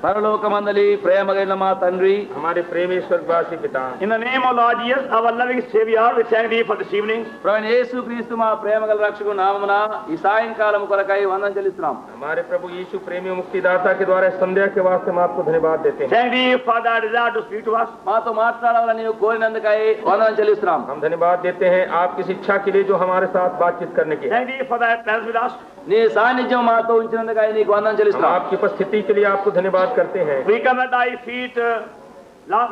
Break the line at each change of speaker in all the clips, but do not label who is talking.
పరలోకమందలి ప్రేమగల మా తండ్రి,
हमारे प्रेमी स्वर्गवासी पिता,
In the name of Lord Jesus, our loving Savior, we thank thee for this evening.
ప్రభువైన యేసుక్రీస్తు మా ప్రేమగల రక్షకుని నామమున ఈ సాయంకాలం కొరకై వందనం చెల్లిస్తున్నాం.
हमारे प्रभु यीशु प्रेमी मुक्तिदाता के द्वारा संध्या के वास्ते हम आपको धन्यवाद देते हैं।
Thank thee for the desire to speak to us.
మాతో మాట్లాడాలని నీవు కోరినందుకై వందనం చెల్లిస్తున్నాం.
हम धन्यवाद देते हैं आपकी शिक्षा के लिए जो हमारे साथ बातचीत करने की है।
Thank thee for that presence with us.
నీ సాన్నిధ్యం మాతో ఉంచినందుకై నీకు వందనం
हम
చెల్లిస్తున్నాం.
आपकी उपस्थिति के लिए आपको धन्यवाद करते हैं।
We come at thy feet,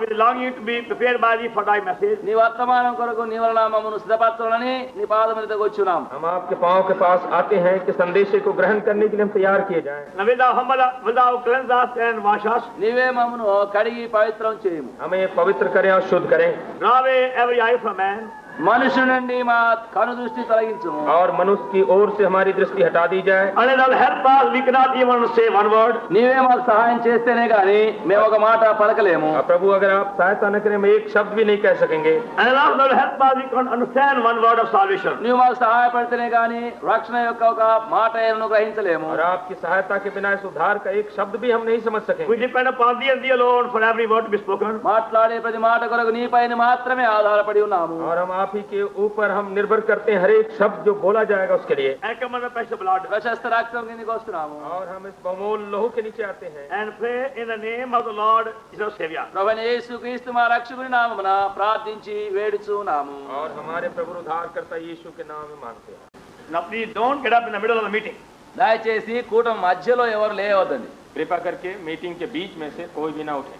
with longing to be prepared by thee for thy message.
నీ వర్తమానం కొరకు నీ వలన మమ్మను సిద్ధపరచాలని నీ పాదముల దగ్గరకు వచ్చున్నాం.
हम आपके पांव के पास आते हैं कि संदेश को ग्रहण करने के लिए हम तैयार किए जाएं।
Now with thou humble, with thou cleanse us and wash us.
నీవే మమ్మను కడిగి పవిత్రం చేయము.
हमें पवित्र करें और शुद्ध करें
Draw away every eye from man.
మనుషుల నుండి మా కను దృష్టి తొలగించుము.
और मनुष्य की ओर से हमारी दृष्टि हटा दी जाए।
And thou help us, we cannot even say one word.
నీవే మాకు సహాయం చేస్తేనే గాని మేము ఒక మాట పలకలేము.
और प्रभु अगर आप सहायता न करें हम एक शब्द भी नहीं कह सकेंगे।
And thou help us, we cannot understand one word of salvation.
నువ్వు మాకు సహాయపడితేనే గాని రక్షణ యొక్క ఒక మాట ఏమను గ్రహించలేము.
और आपकी सहायता के बिना इस उद्धार का एक शब्द भी हम नहीं समझ
We
सकेंगे।
depend upon thee and thee alone for every word to be spoken.
మాట్లాడే ప్రతి మాట కొరకు నీ పైన మాత్రమే ఆధారపడి ఉన్నాము.
और हम आप ही के ऊपर हम निर्भर करते हैं हर एक शब्द जो बोला जाएगा उसके लिए।
And come under precious blood.
ప్రశస్త రక్తం కిందకి వస్తున్నాము.
और हम इस बहुमूल लहू के नीचे आते हैं
And pray in the name of the Lord Jesus Savior.
ప్రభువైన యేసుక్రీస్తు మా రక్షకుని నామమున ప్రార్థించి వేడుచున్నాము.
और हमारे प्रभु उद्धारकर्ता यीशु के नाम में मांगते हैं।
Now please don't get up in the middle of the meeting.
దయచేసి కూటమి మధ్యలో ఎవరు లేవద్దండి.
कृपा करके मीटिंग के बीच में से कोई भी ना उठे।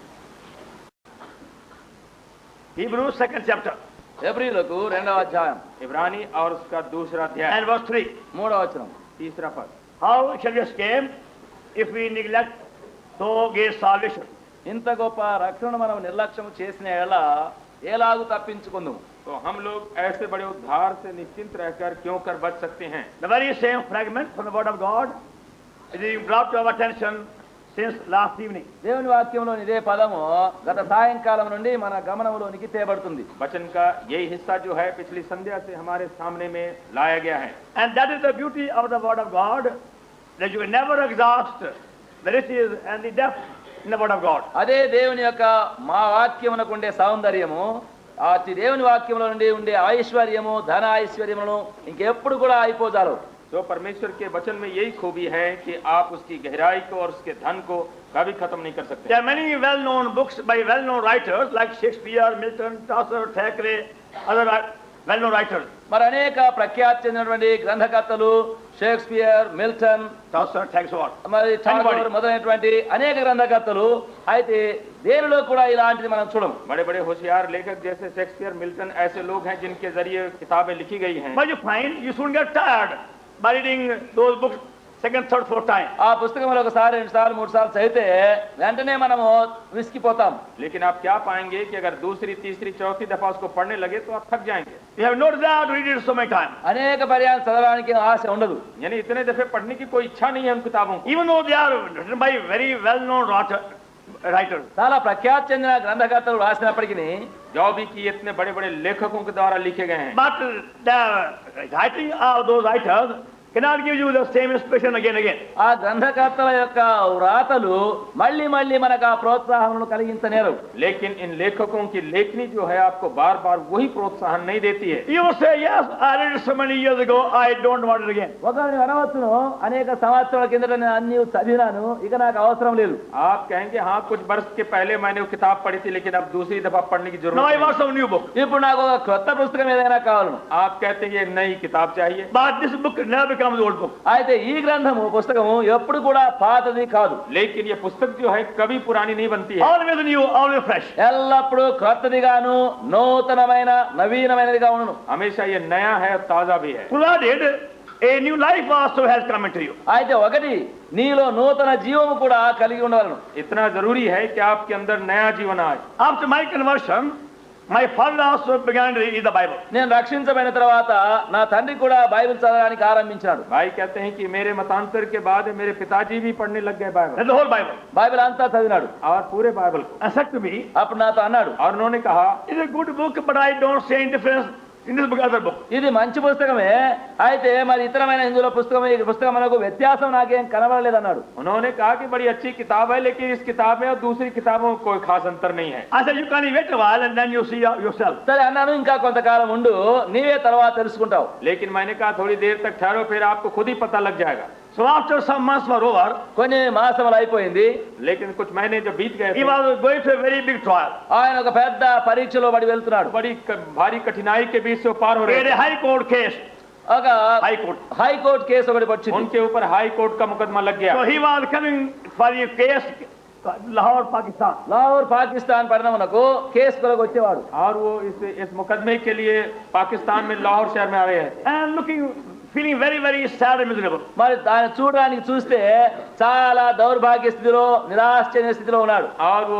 Hebrews 2nd chapter
ఎబ్రీలకు 2వ అధ్యాయం
इब्रानी और उसका दूसरा अध्याय
and verse 3.
3వ వచనం.
तीसरा पद।
How shall we escape if we neglect so great salvation?
ఇంత గొప్ప రక్షణ మనం నిర్లక్ష్యం చేసిన ఎలాగూ తప్పించుకుందాం.
तो हम लोग ऐसे बड़े उद्धार से निश्चिंत रहकर क्यों कर बच सकते हैं।
The very same fragment from the word of God is being brought to our attention since last evening.
దేవుని వాక్యంలోని ఇదే పదము గత సాయంకాలం నుండి మన గమనంలోనికి తేబడుతుంది.
वचन का यही हिस्सा जो है पिछली संध्या से हमारे सामने में लाया गया है।
And that is the beauty of the word of God, that you will never exhaust the riches and the depth in the word of God.
అదే దేవుని యొక్క మా వాక్యమునకు ఉండే సౌందర్యము, ఆ దేవుని వాక్యంలో నుండి ఉండే ఐశ్వర్యము, ధన ఐశ్వర్యములను ఇంకెప్పుడు కూడా అయిపోజారు.
तो परमेश्वर के वचन में यही खूबी है कि आप उसकी गहराई को और उसके धन को कभी खत्म नहीं कर सकते।
There are many well-known books by well-known writers like Shakespeare, Milton, Chaucer, Thackeray, other well-known writers.
మరి అనేక ప్రఖ్యాతి చెందినటువంటి గ్రంథకర్తలు Shakespeare, Milton,
Chaucer, thanks a lot.
మరి టాగోర్ మొదలైనటువంటి అనేక గ్రంథకర్తలు. అయితే దేనిలో కూడా ఇలాంటిది మనం చూడము.
बड़े बड़े होशियार लेखक जैसे शेक्सपियर, मिल्टन ऐसे लोग हैं जिनके जरिए किताबें लिखी गई हैं।
But you find you soon get tired by reading those books second, third, fourth time.
ఆ పుస్తకంలో ఒకసారి, 2 సార్లు, 3 సార్లు చదివితే వెంటనే మనము విసిగిపోతాం.
लेकिन आप क्या पाएंगे कि अगर दूसरी, तीसरी, चौथी दफा उसको पढ़ने लगे तो आप थक जाएंगे।
You have no desire to read it so many times.
అనేక పర్యాయం చదవడానికి ఆశ ఉండదు.
यानी इतने दफे पढ़ने की कोई इच्छा नहीं है उन किताबों को।
Even though they are written by very well-known writers.
చాలా ప్రఖ్యాతి చెందిన గ్రంథకర్తలు రాసినప్పటికీ
जो भी कि इतने बड़े बड़े लेखकों के द्वारा लिखे गए हैं,
But the writing of those writers cannot give you the same inspiration again and again.
ఆ గ్రంథకర్తల యొక్క వ్రాతలు మళ్ళీ మళ్ళీ మనకు ఆ ప్రోత్సాహమును కలిగించనేరు.
लेकिन इन लेखकों की लेखनी जो है आपको बार बार वही प्रोत्साहन नहीं देती है।
You will say, yes, I read it so many years ago, I don't want it again.
ఒకరిని అనవచ్చును, అనేక సంవత్సరాల కిందట నేను అన్ని చదివినాను, ఇక నాకు అవసరం లేదు.
आप कहेंगे हाँ कुछ वर्ष के पहले मैंने वो किताब पढ़ी थी लेकिन अब दूसरी दफा पढ़ने की जरूरत
Now I
नहीं।
want some new book.
ఇప్పుడు నాకు ఒక కొత్త పుస్తకం ఏదైనా కావాలను.
आप कहते हैं ये नई किताब चाहिए।
But this book never becomes old book.
అయితే ఈ గ్రంథము పుస్తకము ఎప్పుడు కూడా పాతది కాదు.
लेकिन ये पुस्तक जो है कभी पुरानी नहीं बनती है।
Always new, always fresh.
ఎల్లప్పుడూ కొత్తదిగాను, నూతనమైన, నవీనమైనదిగా ఉండును.
हमेशा ये नया है और ताजा भी है।
Provided a new life also has come into you.
అయితే ఒకటి, నీలో నూతన జీవము కూడా కలిగి ఉండవలను.
इतना जरूरी है कि आपके अंदर नया जीवन आए।
After my conversion, my father also began to read the Bible.
నేను రక్షించబడిన తర్వాత నా తండ్రి కూడా బైబిల్ చదవడానికి ఆరంభించాడు.
भाई कहते हैं कि मेरे मतांतर के बाद मेरे पिताजी भी पढ़ने लग गए Bible.
That's the whole Bible.
Bible అంతా చదివినాడు.
और पूरे बाइबल को।
And said to me,
అప్పుడు నాతో అన్నాడు,
और उन्होंने कहा
it's a good book, but I don't see any difference in this book, other book.
ఇది మంచి పుస్తకమే, అయితే మరి ఇతరమైన హిందువుల పుస్తకం ఈ పుస్తకం మనకు వ్యత్యాసం నాకేం కనబడలేదన్నాడు.
उन्होंने कहा कि बड़ी अच्छी किताब है, लेकिन इस किताब में और दूसरी किताबों में कोई खास अंतर नहीं है.
I said, you can wait a while and then you see yourself.
సరే అన్నాను, ఇంకా కొంతకాలం ఉండు, నీవే తర్వాత తెలుసుకుంటావు.
लेकिन मैंने कहा थोड़ी देर तक ठहरो, फिर आपको खुद ही पता लग जाएगा.
So after some months were over,
కొన్ని మాసములు అయిపోయింది,
लेकिन कुछ महीने जब बीत गए
he
थे,
was going to a very big trial.
ఆయన ఒక పెద్ద పరీక్షలో పడి వెళ్తున్నాడు.
बड़ी भारी कठिनाई के बीच से वो पार हो
He
रहे
had a
थे.
high court case.
ఒక
High court.
హైకోర్టు కేసు ఒకటి వచ్చింది.
उनके ऊपर हाई कोर्ट का मुकदमा लग गया.
So he was coming for a case, Lahore, Pakistan.
Lahore Pakistan పట్టణమునకు కేసు కొరకు వచ్చేవాడు.
और वो इस मुकदमे के लिए पाकिस्तान में लाहौर शहर में आ रहे हैं.
And feeling very, very sad and miserable.
మరి ఆయన చూడడానికి చూస్తే చాలా దౌర్భాగ్య స్థితిలో, నిరాశ చెందిన స్థితిలో ఉన్నాడు.
और वो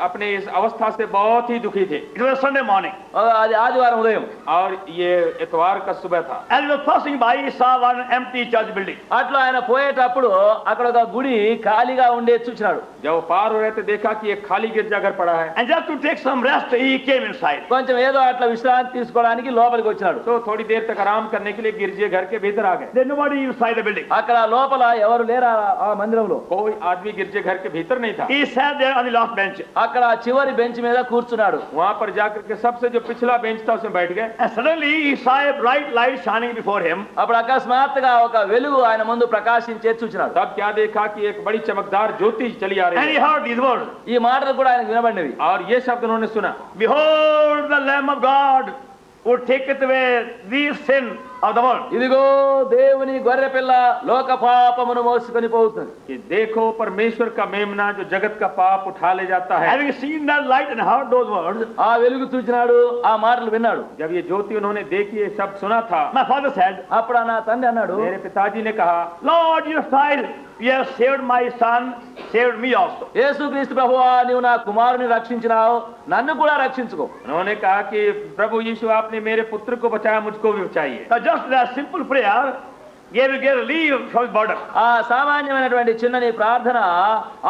अपने इस अवस्था से बहुत ही दुखी थे.
It was Sunday morning.
అది ఆదివారం ఉదయం.
और ये इतवार का सुबह था.
As he was passing by, he saw one empty church building.
అట్లా ఆయన పోయేటప్పుడు అక్కడ ఒక గుడి ఖాళీగా ఉండే చూసినాడు.
जब वो पार हो रहे थे, देखा कि एक खाली गिरजाघर पड़ा है.
And just to take some rest, he came inside.
కొంచెం ఏదో అట్లా విశ్రాంతి తీసుకోవడానికి లోపలికి వచ్చినాడు.
तो थोड़ी देर तक आराम करने के लिए गिरजे घर के भीतर आ गए.
There's nobody inside the building.
అక్కడ లోపల ఎవరు లేరా ఆ మందిరంలో.
कोई आदमी गिरजे घर के भीतर नहीं था.
He sat there on the last bench.
అక్కడ చివరి బెంచ్ మీద కూర్చున్నాడు.
वहां पर जाकर के सबसे जो पिछला बेंच था उसमें बैठ गए.
And suddenly he saw a bright light shining before him.
అప్పుడు అకస్మాత్తుగా ఒక వెలుగు ఆయన ముందు ప్రకాశించే చూచినాడు.
तब क्या देखा कि एक बड़ी चमकदार ज्योति चली आ
And
रही
he
है.
heard these words.
ఈ మాటలు కూడా ఆయనకు వినబడినవి.
और ये शब्द उन्होंने सुना,
Behold, the Lamb of God who taketh away the sin of the world.
ఇదిగో దేవుని గొర్రె పిల్ల లోక పాపమును మోసుకొని పోతుంది.
कि देखो परमेश्वर का मेमना जो जगत का पाप उठा ले जाता है.
Having seen that light and heard those words,
ఆ వెలుగు చూచినాడు, ఆ మాటలు విన్నాడు.
जब ये ज्योति उन्होंने देखी, ये शब्द सुना था,
my father said,
అప్పుడు నా తండ్రి అన్నాడు,
मेरे पिताजी ने कहा,
Lord, you child, you have saved my son, saved me also.
యేసుక్రీస్తు ప్రభువా, నీవు నా కుమారుని రక్షించినావు, నన్ను కూడా రక్షించుకో.
उन्होंने कहा कि प्रभु यीशु, आपने मेरे पुत्र को बचाया, मुझको भी बचाइए.
Now just that simple prayer gave relief from his burden.
ఆ సామాన్యమైనటువంటి చిన్నని ప్రార్థన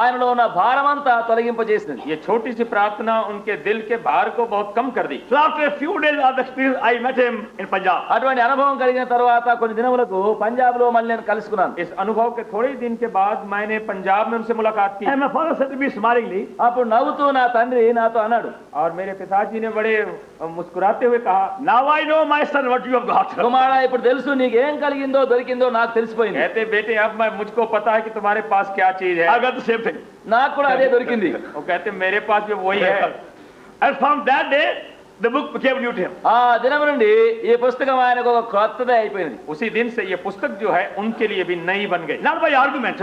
ఆయనలో ఉన్న భారమంతా తొలగింపజేసింది.
ये छोटी सी प्रार्थना उनके दिल के भार को बहुत कम कर दी.
So after a few days of experience, I met him in Punjab.
అటువంటి అనుభవం కలిగిన తర్వాత కొన్ని దినములకు పంజాబ్ లో మళ్ళీ నేను కలుసుకున్నాను.
इस अनुभव के थोड़े दिन के बाद मैंने पंजाब में उनसे मुलाकात की.
And my father said to me smilingly,
అప్పుడు నవ్వుతూ నా తండ్రి నాతో అన్నాడు,
और मेरे पिताजी ने बड़े मुस्कुराते हुए कहा,
now I know my son what you have got.
కుమారా, ఇప్పుడు తెలుసు నీకు ఏం కలిగిందో దొరికిందో నాకు తెలిసిపోయింది.
कहते बेटे, अब मुझको पता है कि तुम्हारे पास क्या चीज है.
I got the same thing.
నాకు కూడా అదే దొరికింది.
वो कहते मेरे पास भी वही है.
And from that day, the book became new to him.
ఆ దినం నుండి ఈ పుస్తకం ఆయనకు ఒక కొత్తదే అయిపోయింది.
उसी दिन से ये पुस्तक जो है उनके लिए भी नई बन गई.
Not by argument,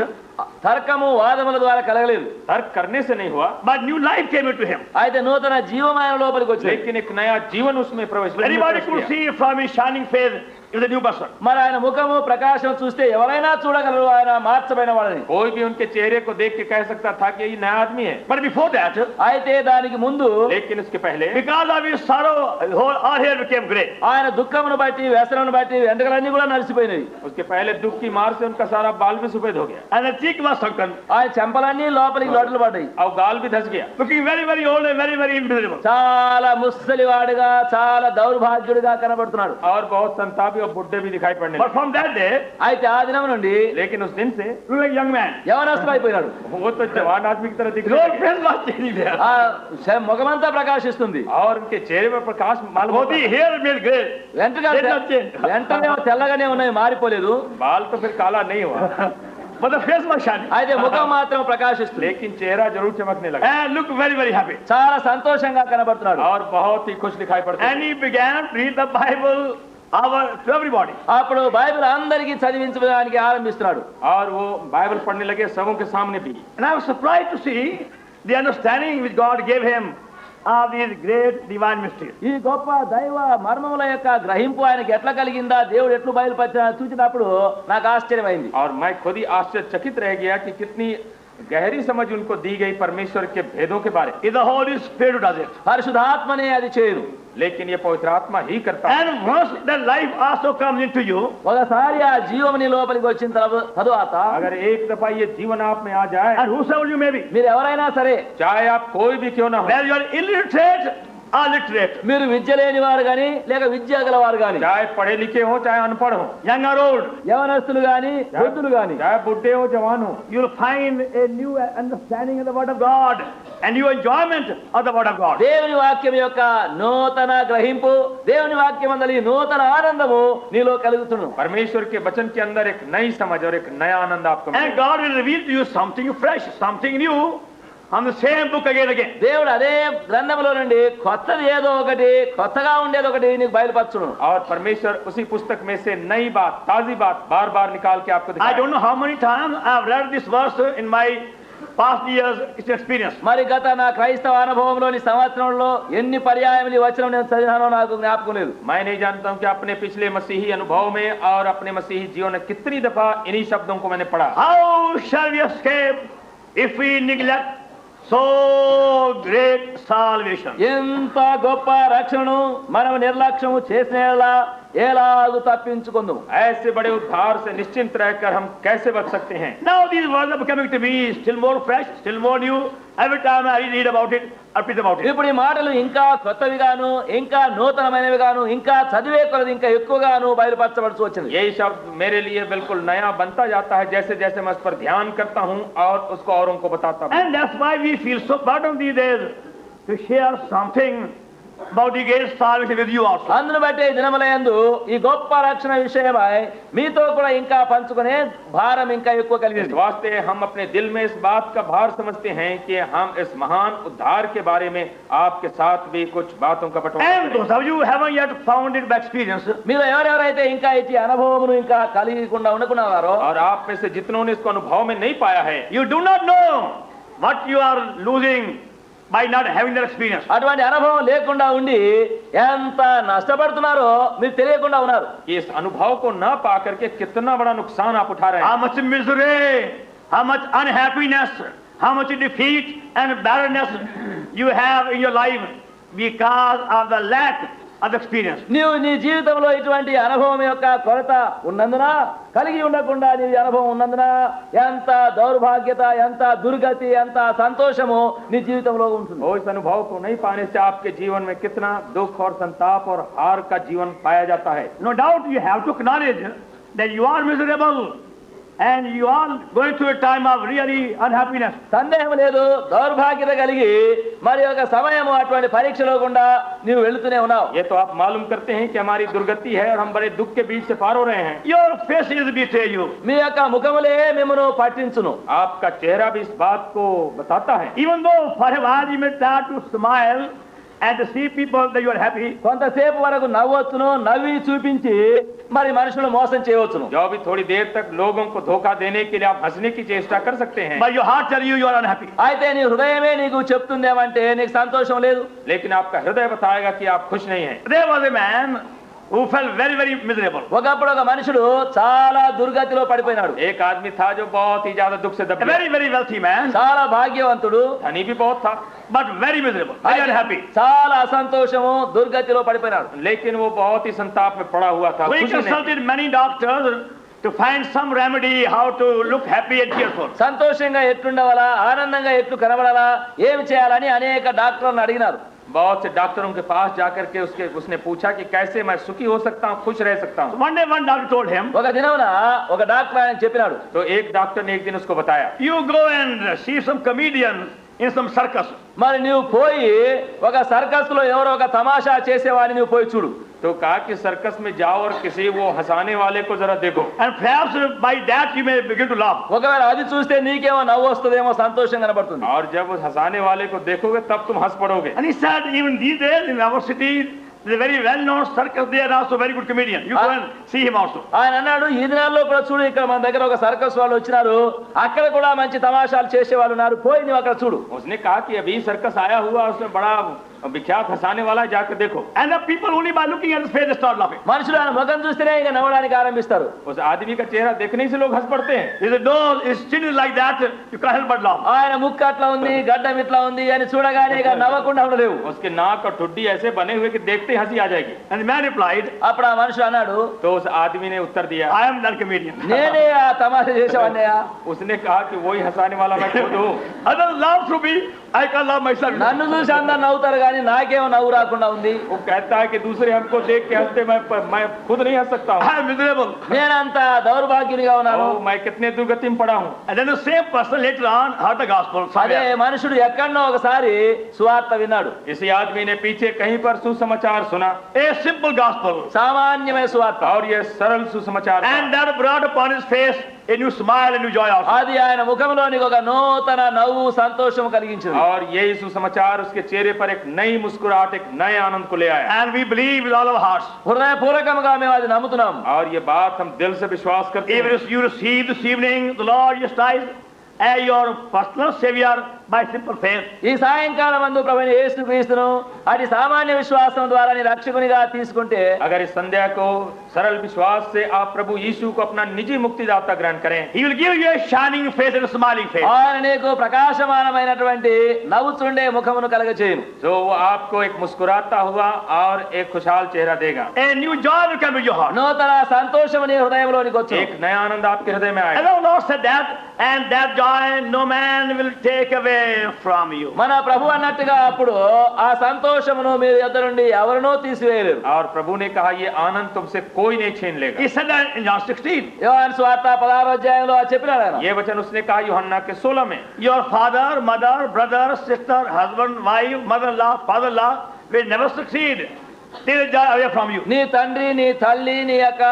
తర్కము వాదముల ద్వారా కలగలేదు,
तर्क करने से नहीं हुआ,
but new life came into him.
అయితే నూతన జీవం ఆయన లోపలికి వచ్చింది.
लेकिन एक नया जीवन उसमें प्रवेश
Anybody could
किया.
see from his shining face, he was a new person.
మరి ఆయన ముఖము ప్రకాశం చూస్తే ఎవరైనా చూడగలరు ఆయన మార్చబడిన వాడని.
कोई भी उनके चेहरे को देख के कह सकता था कि ये नया आदमी है.
But before that,
అయితే దానికి ముందు
लेकिन उसके पहले
because of his sorrow, our hair became grey.
ఆయన దుఃఖమును బట్టి, వ్యసనమును బట్టి వెంట్రుకలన్నీ కూడా నలిసిపోయినవి.
उसके पहले दुख की मार से उनका सारा बाल भी सफेद हो गया.
And the cheek was sunken,
ఆయన చెంపలన్నీ లోపలికి లోటలు పడ్డాయి.
और गाल भी धस गया.
looking very, very old and very, very miserable.
చాలా ముసలివాడుగా, చాలా దౌర్భాగ్యుడిగా కనబడుతున్నాడు.
और बहुत संतापी और बुढ़े भी दिखाई पड़ने
But
लगे.
from that day,
అయితే ఆ దినం నుండి
लेकिन उस दिन से
look like a young man.
యవనస్తుడు అయిపోయినాడు.
वो तो जवान आदमी की तरह दिख
His
रहे
whole
थे.
face was changing there.
ఆ ముఖమంతా ప్రకాశిస్తుంది.
और उनके चेहरे पर प्रकाश मालूम
Both
होता
the
है.
hair made grey.
వెంటనే తెల్లగానే ఉన్నాయి, మారిపోలేదు.
बाल तो फिर काला नहीं हुआ,
But the face was shining.
అయితే ముఖం మాత్రం ప్రకాశిస్తుంది.
लेकिन चेहरा जरूर चमकने लगा.
And looked very, very happy.
చాలా సంతోషంగా కనబడుతున్నాడు.
और बहुत ही खुश दिखाई पड़ता
And he began to read the Bible to everybody.
అప్పుడు బైబిల్ అందరికీ చదివించడానికి ఆరంభిస్తున్నాడు.
और वो बाइबल पढ़ने लगे सबों के सामने भी.
And I was surprised to see the understanding which God gave him of these great divine mysteries.
ఈ గొప్ప దైవ మర్మముల యొక్క గ్రహింపు ఆయనకి ఎట్లా కలిగిందా, దేవుడు ఎట్లు బయలుపరిచిన చూసినప్పుడు నాకు ఆశ్చర్యమైంది.
और मैं खुद ही आश्चर्यचकित रह गया कि कितनी गहरी समझ उनको दी गई परमेश्वर के भेदों के बारे.
It's the Holy Spirit who does it.
పరిశుద్ధాత్మనే అది చేయను.
लेकिन ये पवित्र आत्मा ही करता है.
And once that life also comes into you,
ఒకసారి ఆ జీవం నీ లోపలికి వచ్చిన తరువాత
अगर एक दफा ये जीवन आप में आ जाए,
and whosoever you may be,
మీరు ఎవరైనా సరే,
चाहे आप कोई भी क्यों ना हो,
whether you are illiterate or literate,
మీరు విద్య లేని వారు గాని లేక విద్య గల వారు గాని,
चाहे पढ़े लिखे हो चाहे अनपढ़ हो,
young or old,
యవనస్తులు గాని వృద్ధులు గాని,
चाहे बुढ़े हो जवान हो,
you'll find a new understanding of the Word of God and new enjoyment of the Word of God.
దేవుని వాక్యం యొక్క నూతన గ్రహింపు, దేవుని వాక్యం అందలి నూతన ఆనందము నీలో కలుగుతును.
परमेश्वर के वचन के अंदर एक नई समझ और एक नया आनंद आपको
And
मिलेगा।
God will reveal to you something fresh, something new on the same book again and again.
దేవుడు అదే గ్రంథంలో నుండి కొత్తది ఏదో ఒకటి, కొత్తగా ఉండేది ఒకటి నీకు బయలుపరచును.
और परमेश्वर उसी पुस्तक में से नई बात, ताजी बात बार बार निकाल के आपको
I
दिखाएगा।
don't know how many times I have read this verse in my past years' experience.
మరి గత నా క్రైస్తవ అనుభవంలోని సంవత్సరంలో ఎన్ని పర్యాయములు ఈ వచనం నేను చదివానో నాకు జ్ఞాపకం లేదు.
मैं नहीं जानता हूं कि अपने पिछले मसीही अनुभव में और अपने मसीही जीवन में कितनी दफा इन्हीं शब्दों को मैंने पढ़ा।
How shall we escape if we neglect so great salvation?
ఎంత గొప్ప రక్షణను మనం నిర్లక్ష్యము చేసిన ఎలాగూ తప్పించుకుందాం.
ऐसे बड़े उद्धार से निश्चिंत रहकर हम कैसे बच सकते हैं?
Now these words are becoming to me still more fresh, still more new. Every time I read about it, I read about it.
ఇప్పుడు ఈ మాటలు ఇంకా కొత్తవిగాను, ఇంకా నూతనమైనవిగాను, ఇంకా చదివే కొలది ఇంకా ఎక్కువగాను బయలుపరచబడుతూ వచ్చింది.
यही शब्द मेरे लिए बिल्कुल नया बनता जाता है जैसे जैसे मैं उस पर ध्यान करता हूं और उसको औरों को बताता हूं।
And that's why we feel so proud of these days to share something about the great salvation with you also.
అందును బట్టి ఈ దినములయందు ఈ గొప్ప రక్షణ విషయమై మీతో కూడా ఇంకా పంచుకునే భారం ఇంకా ఎక్కువ
इस
కలిగింది.
वास्ते हम अपने दिल में इस बात का भार समझते हैं कि हम इस महान उद्धार के बारे में आपके साथ भी कुछ बातों का बंटवारा
And
करें।
those of you who haven't yet found it by experience,
మీరు ఎవరెవరైతే ఇంకా ఇచ్చి అనుభవమును ఇంకా కలిగకుండా ఉండకున్నారో,
और आप में से जितनों ने इसको अनुभव में नहीं पाया है,
you do not know what you are losing by not having that experience.
అటువంటి అనుభవం లేకుండా ఉండి ఎంత నష్టపడుతున్నారో మీరు తెలియకుండా ఉన్నారు.
कि इस अनुभव को न पा करके कितना बड़ा नुकसान आप उठा रहे हैं।
How much misery, how much unhappiness, how much defeat and barrenness you have in your life because of the lack of experience.
నీవు నీ జీవితంలో ఇటువంటి అనుభవం యొక్క కొరత ఉన్నందున, కలిగి ఉండకుండా నీ అనుభవం ఉన్నందున ఎంత దౌర్భాగ్యత, ఎంత దుర్గతి, ఎంత సంతోషము నీ జీవితంలో ఉంటుంది.
वो इस अनुभव को नहीं पाने से आपके जीवन में कितना दुख और संताप और हार का जीवन पाया जाता है।
No doubt you have to acknowledge that you are miserable and you are going through a time of really unhappiness.
సందేహం లేదు, దౌర్భాగ్యత కలిగి మరి ఒక సమయము అటువంటి పరీక్షలో గుండా నీవు వెళుతూనే ఉన్నావు.
ये तो आप मालूम करते हैं कि हमारी दुर्गति है और हम बड़े दुख के बीच से पार हो रहे हैं।
Your faces betray you.
మీ యొక్క ముఖములే మిమ్మను పట్టించును.
आपका चेहरा भी इस बात को बताता है।
Even though for a while you may try to smile and to see people that you are happy,
కొంతసేపు వరకు నవ్వొచ్చును, నవ్వి చూపించి మరి మనుషులు మోసం చేయవచ్చును.
जो भी थोड़ी देर तक लोगों को धोखा देने के लिए आप हंसने की चेष्टा कर सकते हैं,
but your heart tells you are unhappy.
అయితే నీ హృదయమే నీకు చెప్తుందేమంటే నీకు సంతోషం లేదు.
लेकिन आपका हृदय बताएगा कि आप खुश नहीं हैं।
There was a man who felt very, very miserable.
ఒకప్పుడు ఒక మనుషుడు చాలా దుర్గతిలో పడిపోయినాడు.
एक आदमी था जो बहुत ही ज्यादा दुख से दब
A
गया।
very, very wealthy man,
చాలా భాగ్యవంతుడు,
धनी भी बहुत था,
but very miserable, very unhappy.
చాలా అసంతోషము, దుర్గతిలో పడిపోయినాడు.
लेकिन वो बहुत ही संताप में पड़ा हुआ था।
We
खुशी नहीं।
consulted many doctors to find some remedy how to look happy and cheerful.
సంతోషంగా ఎట్లుండవాలా, ఆనందంగా ఎట్లు కనబడాలా, ఏమి చేయాలని అనేక డాక్టర్లను అడిగినారు.
बहुत से डॉक्टरों के पास जाकर के उसने पूछा कि कैसे मैं सुखी हो सकता हूँ, खुश रह सकता हूँ।
One day one doctor told him,
ఒక దినమున ఒక డాక్టర్ ఆయన చెప్పినాడు,
तो एक डॉक्टर ने एक दिन उसको बताया,
you go and see some comedian in some circus.
మరి నువ్వు పోయి ఒక సర్కస్ లో ఎవరో ఒక తమాషా చేసేవాడిని నువ్వు పోయి చూడు.
तो कहा कि सर्कस में जाओ और किसी वो हंसाने वाले को जरा देखो।
And perhaps by that you may begin to laugh.
ఒకవేళ అది చూస్తే నీకేమో నవ్వు వస్తుందేమో, సంతోషం కనబడుతుంది.
और जब उस हंसाने वाले को देखोगे तब तुम हंस पड़ोगे।
And he said, even these days in our city, there's a very well-known circus there, also very good comedian. You go and see him also.
ఆయన అన్నాడు, ఈ దినాల్లో కూడా చూడు, ఇక్కడ మన దగ్గర ఒక సర్కస్ వాళ్ళు వచ్చినారు, అక్కడ కూడా మంచి తమాషాలు చేసే వాళ్ళు ఉన్నారు, పోయి నువ్వు అక్కడ చూడు.
उसने कहा कि अभी सर्कस आया हुआ, उसमें बड़ा विख्यात हंसाने वाला है, जाकर देखो।
And the people only by looking at his face they start laughing.
మనుషులు ఆయన ముఖం చూస్తేనే ఇక నవ్వడానికి ఆరంభిస్తారు.
उस आदमी का चेहरा देखने से लोग हंस पड़ते हैं।
He said, no, his chin is like that, you can't help but laugh.
ఆయన ముక్కు అట్లా ఉంది, గడ్డం ఇట్లా ఉంది అని చూడగానే ఇక నవ్వకుండా ఉండలేవు.
उसके नाक और ठुड्डी ऐसे बने हुए कि देखते ही हंसी आ जाएगी।
And the man replied,
అప్పుడు ఆ మనుషుడు అన్నాడు,
तो उस आदमी ने उत्तर दिया,
I am that comedian.
నేనే ఆ తమాషా చేసేవాడినయ్యా.
उसने कहा कि वही हंसाने वाला मैं खुद हूँ।
Others laugh through me, I can't laugh myself.
నన్ను చూసి అందరు నవ్వుతారు కానీ నాకేమో నవ్వు రాకుండా ఉంది.
वो कहता है कि दूसरे हमको देख के हंसते, मैं खुद नहीं हंस सकता हूँ।
I am miserable.
నేనంత దౌర్భాగ్యునిగా ఉన్నాను.
मैं कितने दुर्गति में पड़ा हूँ।
And then the same person later on heard the gospel
అదే
somewhere.
మనుషుడు ఎక్కడనో ఒకసారి సువార్త విన్నాడు.
इसी आदमी ने पीछे कहीं पर सुसमाचार सुना,
A simple gospel.
సామాన్యమైన సువార్త.
और ये सरल सुसमाचार था।
And that brought upon his face a new smile, a new joy also.
అది ఆయన ముఖంలోనికి ఒక నూతన నవ్వు సంతోషం కలిగించింది.
और यही सुसमाचार उसके चेहरे पर एक नई मुस्कुराहट, एक नए आनंद को ले आया।
And we believe with all our hearts.
హృదయపూర్వకంగా మేము అది నమ్ముతున్నాం.
और ये बात हम दिल से विश्वास करते हैं।
If you receive this evening the Lord Jesus Christ as your personal Savior by simple faith,
ఈ సాయంకాలం అందు ప్రభువైన యేసుక్రీస్తును అది సామాన్య విశ్వాసం ద్వారా నీ రక్షకునిగా తీసుకుంటే,
अगर इस संध्या को सरल विश्वास से आप प्रभु यीशु को अपना निजी मुक्तिदाता ग्रहण करें,
He will give you a shining face and a smiling face.
ఆయన నీకు ప్రకాశమానమైనటువంటి నవ్వుచుండే ముఖమును కలగచేయును.
जो वो आपको एक मुस्कुराता हुआ और एक खुशहाल चेहरा देगा।
A new joy will come to your heart.
నూతన సంతోషము నీ హృదయంలోనికి వచ్చును.
एक नया आनंद आपके हृदय में
And
आएगा।
the Lord said that, and that joy no man will take away from you.
మన ప్రభు అన్నట్టుగా అప్పుడు ఆ సంతోషమును మీ యొద్ద నుండి ఎవరినో తీసివేయలేరు.
और प्रभु ने कहा ये आनंद तुमसे कोई नहीं छीन लेगा।
He said that in John 16.
యోహాను సువార్త 16వ అధ్యాయంలో చెప్పినాడు ఆయన.
ये वचन उसने कहा यूहन्ना के 16 में।
Your father, mother, brother, sister, husband, wife, mother-in-law, father-in-law will never succeed. They will joy away from you.
నీ తండ్రి, నీ తల్లి, నీ యొక్క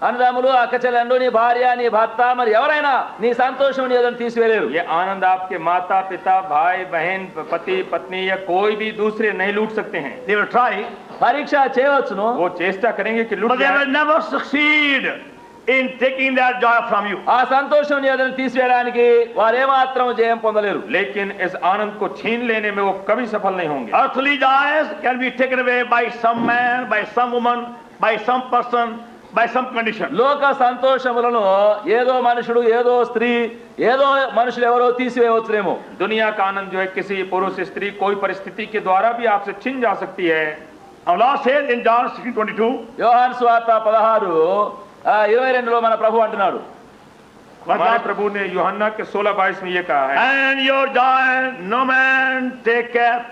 అన్నదమ్ములు, అక్క చెల్లెండు, నీ భార్య, నీ భర్త, మరి ఎవరైనా నీ సంతోషం నీ ఎదురు తీసివేయలేరు.
ये आनंद आपके माता पिता भाई बहन पति पत्नी या कोई भी दूसरे नहीं लूट सकते हैं।
They will try,
పరీక్ష చేయవచ్చును,
वो चेष्टा करेंगे कि लूट
but they
जाए,
will never succeed in taking that joy from you.
ఆ సంతోషం నీ ఎదురు తీసివేయడానికి వారు ఏమాత్రం జయం పొందలేరు.
लेकिन इस आनंद को छीन लेने में वो कभी सफल नहीं होंगे।
Earthly joys can be taken away by some man, by some woman, by some person, by some condition.
లోక సంతోషములను ఏదో మనుషుడు, ఏదో స్త్రీ, ఏదో మనుషులు ఎవరో తీసివేయవచ్చునేమో.
दुनिया का आनंद जो है किसी पुरुष स्त्री कोई परिस्थिति के द्वारा भी आपसे छीन जा सकती है।
Our Lord says in John 16:22,
యోహాను సువార్త 16:22 మన ప్రభు అంటున్నాడు,
हमारे प्रभु ने यूहन्ना के 16:22 में ये कहा है,
and your joy no man taketh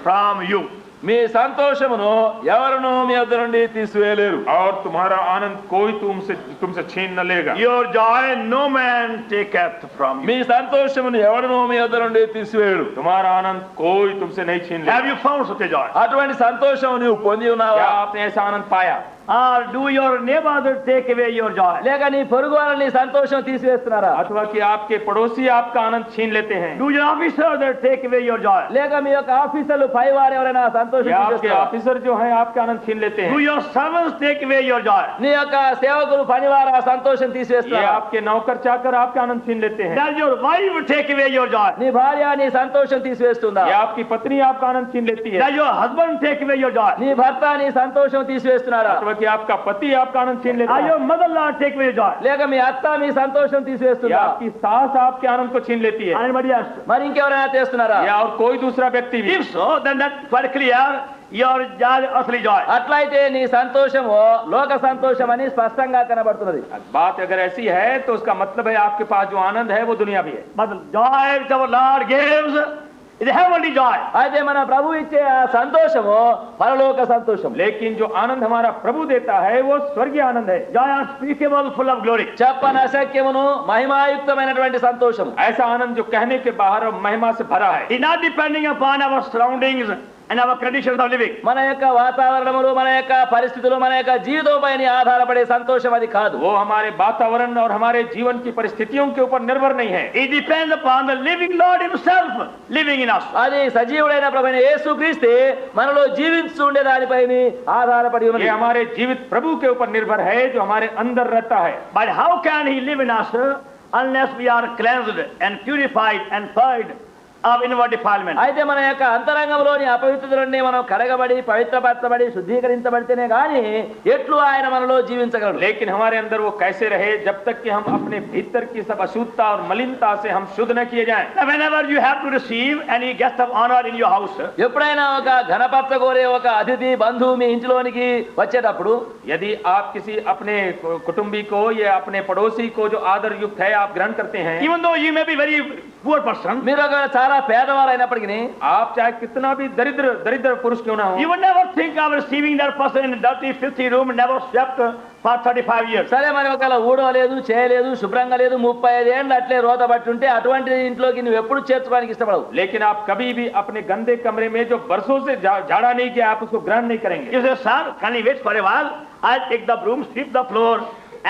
from you.
మీ సంతోషమును ఎవరును మీ వద్ద నుండి తీసివేయలేరు.
और तुम्हारा आनंद कोई तुमसे छीन न लेगा।
Your joy no man taketh from you.
మీ సంతోషమును ఎవరును మీ వద్ద నుండి తీసివేయడు.
तुम्हारा आनंद कोई तुमसे नहीं छीन
Have
लेगा।
you found such a joy?
అటువంటి సంతోషం నీవు పొంది
क्या
ఉన్నావా?
आपने ऐसा आनंद पाया?
Or do your neighbor take away your joy?
లేక నీ పొరుగు వారు నీ సంతోషం తీసివేస్తున్నారా?
अथवा कि आपके पड़ोसी आपका आनंद छीन लेते हैं?
Do your officer take away your joy?
లేక మీ యొక్క ఆఫీసర్లు పై వారు ఎవరైనా సంతోషం
या आपके
తీసేస్తున్నారా?
ऑफिसर जो हैं आपका आनंद छीन लेते
Do
हैं?
your servants take away your joy?
నీ యొక్క సేవకులు పనివారు ఆ సంతోషం
ये
తీసివేస్తున్నారా?
आपके नौकर चाकर आपका आनंद छीन लेते हैं?
Does your wife take away your joy?
నీ భార్య నీ సంతోషం తీసివేస్తుందా?
या आपकी पत्नी आपका आनंद छीन लेती है?
Does your husband take away your joy?
నీ భర్త నీ సంతోషం తీసివేస్తున్నారా?
अथवा कि आपका पति आपका आनंद छीन लेता
Does
है?
your mother-in-law take away your joy?
లేక మీ అత్త మీ సంతోషం
या
తీసివేస్తుందా?
आपकी सास आपके आनंद को छीन लेती है?
Anybody else?
మరి ఇంకెవరైనా చేస్తున్నారా?
या और कोई दूसरा व्यक्ति भी?
If so, then that's quite clear. Your joy, earthly joy.
అట్లయితే నీ సంతోషము లోక సంతోషం అని స్పష్టంగా కనబడుతున్నది.
बात अगर ऐसी है तो उसका मतलब है आपके पास जो आनंद है वो दुनिया भी है।
But the joy which our Lord gives is a heavenly joy.
అయితే మన ప్రభు ఇచ్చే ఆ సంతోషము పరలోక సంతోషం.
लेकिन जो आनंद हमारा प्रभु देता है वो स्वर्गीय आनंद है।
Joy unspeakable, full of glory.
చెప్పనశక్యమును మహిమాయుక్తమైనటువంటి సంతోషం.
ऐसा आनंद जो कहने के बाहर महिमा से भरा है।
It's not depending upon our surroundings and our conditions of living.
మన యొక్క వాతావరణములు, మన యొక్క పరిస్థితులు, మన యొక్క జీవితంపై ఆధారపడే సంతోషం అది కాదు.
वो हमारे वातावरण और हमारे जीवन की परिस्थितियों के ऊपर निर्भर नहीं है।
It depends upon the living Lord Himself living in us.
అది సజీవుడైన ప్రభువైన యేసుక్రీస్తే మనలో జీవించుండే దానిపై ఆధారపడి ఉన్నది.
ये हमारे जीवित प्रभु के ऊपर निर्भर है जो हमारे अंदर रहता है।
But how can He live in us unless we are cleansed and purified and purged of inward defilement?
అయితే మన యొక్క అంతరంగంలోని అపవిత్రత నుండి మనం కడగబడి పవిత్రపరచబడి శుద్ధీకరించబడితేనే గాని ఎట్లు ఆయన మనలో జీవించగలడు?
लेकिन हमारे अंदर वो कैसे रहे जब तक कि हम अपने भीतर की सब अशुद्धता और मलिनता से हम शुद्ध न किए जाएं।
Now, whenever you have to receive any guest of honor in your house,
ఎప్పుడైనా ఒక ఘనపరచగోరే ఒక అతిథి బంధువు మీ ఇంట్లోనికి వచ్చేటప్పుడు
यदि आप किसी अपने कुटुंबी को या अपने पड़ोसी को जो आदर युक्त है आप ग्रहण करते हैं,
even though you may be very poor person,
మీరు ఒకవేళ చాలా పేదవారు అయినప్పటికీ
आप चाहे कितना भी दरिद्र दरिद्र पुरुष क्यों ना हो,
you would never think of receiving that person in a dirty, filthy room, never swept for 35 years.
సరే మరి ఒకవేళ ఊడవలేదు చేయలేదు శుభ్రంగా లేదు 35 ఏళ్ళు అట్లే రోత పట్టి ఉంటే అటువంటి ఇంట్లోకి నువ్వు ఎప్పుడు చేర్చుకోవడానికి ఇష్టపడవు.
लेकिन आप कभी भी अपने गंदे कमरे में जो बरसों से झाड़ा नहीं किया, आप उसको ग्रहण नहीं करेंगे.
You say, sir, can you wait for a while? I'll take the broom, sweep the floor,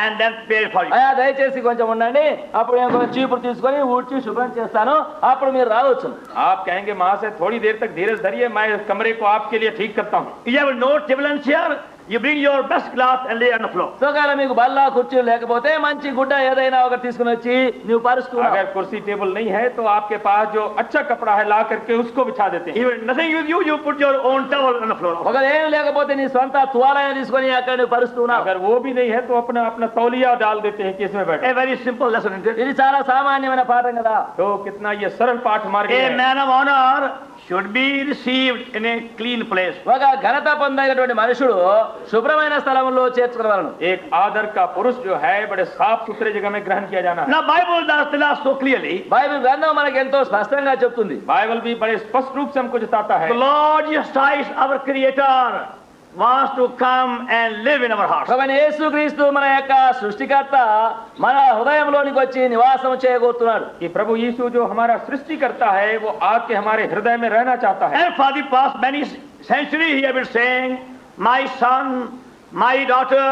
and then pay for you.
అయ్యా దయచేసి కొంచెం ఉండండి, అప్పుడు నేను కొంచెం చీపురు తీసుకొని ఊడ్చి శుభ్రం చేస్తాను, అప్పుడు మీరు రావచ్చు.
आप कहेंगे वहां से थोड़ी देर तक धीरज धरिए, मैं इस कमरे को आपके लिए ठीक करता हूँ.
You have no table and chair, you bring your best glass and lay on the floor.
ఒకవేళ మీకు బల్లా కుర్చీలు లేకపోతే మంచి గుడ్డ ఏదైనా ఒకటి తీసుకుని వచ్చి నువ్వు పరుస్తున్నావు.
अगर कुर्सी टेबल नहीं है तो आपके पास जो अच्छा कपड़ा है ला करके उसको बिछा देते हैं.
Even nothing with you, you put your own towel on the floor.
ఒకవేళ ఏం లేకపోతే నీ సొంత తువాలైన తీసుకొని అక్కడ నువ్వు పరుస్తున్నావు.
अगर वो भी नहीं है तो अपना अपना तौलिया डाल देते हैं कि इसमें बैठो.
A very simple lesson, isn't it?
ఇది చాలా సామాన్యమైన పాఠం కదా.
तो कितना ये सरल पाठ मार्ग
A
है.
man of honor should be received in a clean place.
ఒక ఘనత పొందైనటువంటి మనుషుడు శుభ్రమైన స్థలంలో చేర్చుకునేవారు.
एक आदर का पुरुष जो है बड़े साफ सुथरे जगह में ग्रहण किया जाना है.
Now Bible does tell us so clearly.
Bible గ్రంథం మనకు ఎంతో స్పష్టంగా చెప్తుంది.
बाइबल भी बड़े स्पष्ट रूप से हमको बताता है.
The Lord Jesus Christ, our Creator, wants to come and live in our hearts.
ప్రభువైన యేసుక్రీస్తు మన యొక్క సృష్టికర్త మన హృదయంలోనికి వచ్చి నివాసం చేయగోరుతున్నాడు.
कि प्रभु यीशु जो हमारा सृष्टि करता है वो आके हमारे हृदय में रहना चाहता है.
And for the past many centuries he has been saying, my son, my daughter,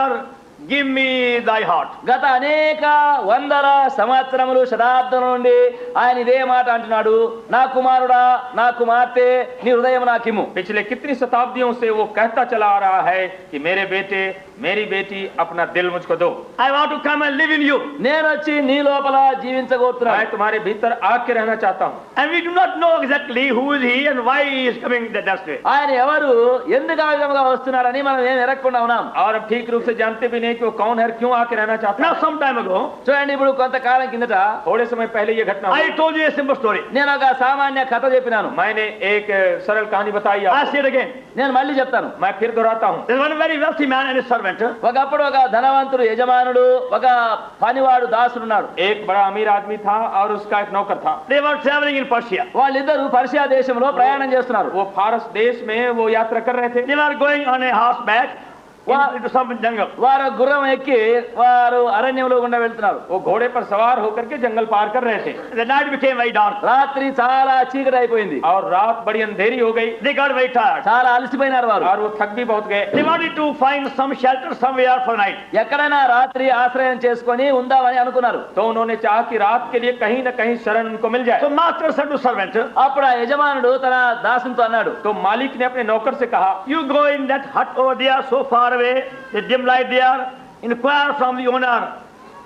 give me thy heart.
గత అనేక వందల సంవత్సరములు శతాబ్దం నుండి ఆయన ఇదే మాట అంటున్నాడు, నా కుమారుడా నా కుమార్తె నీ హృదయం నాకిమ్ము.
पिछले कितनी शताब्दियों से वो कहता चला आ रहा है कि मेरे बेटे मेरी बेटी अपना दिल मुझको दो.
I want to come and live in you.
నేను వచ్చి నీ లోపల జీవించగోరుతున్నాను.
मैं तुम्हारे भीतर आके रहना चाहता हूँ.
And we do not know exactly who is he and why he is coming that way.
ఆయన ఎవరు ఎందుకు ఆ విధంగా వస్తున్నారని మనం ఏం ఎరగకుండా ఉన్నాం.
और अब ठीक रूप से जानते भी नहीं कि वो कौन है, क्यों आके रहना चाहता
Now
है.
some time ago,
చూడండి, ఇప్పుడు కొంతకాలం కిందట
थोड़े समय पहले ये घटना
I
हुई.
told you a simple story.
నేను ఒక సామాన్య కథ చెప్పినాను.
मैंने एक सरल कहानी बताई
I'll
आपको.
say it again.
నేను మళ్ళీ చెప్తాను.
मैं फिर दोहराता हूँ.
There was one very wealthy man and his servant.
ఒకప్పుడు ఒక ధనవంతుడు యజమానుడు ఒక పనివాడు దాసుడున్నాడు.
एक बड़ा अमीर आदमी था और उसका एक नौकर था.
They were traveling in Persia.
వాళ్ళిద్దరూ పర్షియా దేశంలో ప్రయాణం చేస్తున్నారు.
वो फारस देश में वो यात्रा कर रहे थे.
They were going on a horseback into some jungle.
వారు గుర్రం ఎక్కి వారు అరణ్యంలో గుండా వెళ్తున్నారు.
वो घोड़े पर सवार होकर के जंगल पार कर रहे थे.
The night became very dark.
రాత్రి చాలా చీకటి అయిపోయింది.
और रात बड़ी अंधेरी हो गई
They got very tired.
చాలా అలసిపోయినారు వారు.
और वो थक भी बहुत गए.
They wanted to find some shelter somewhere for night.
ఎక్కడైనా రాత్రి ఆశ్రయం చేసుకొని ఉందామని అనుకున్నారు.
तो उन्होंने चाहा कि रात के लिए कहीं न कहीं शरण उनको मिल जाए.
So master said to servant,
అప్పుడు ఆ యజమానుడు తన దాసునితో అన్నాడు,
तो मालिक ने अपने नौकर से कहा,
you go in that hut over there so far away, the dim light there, inquire from the owner,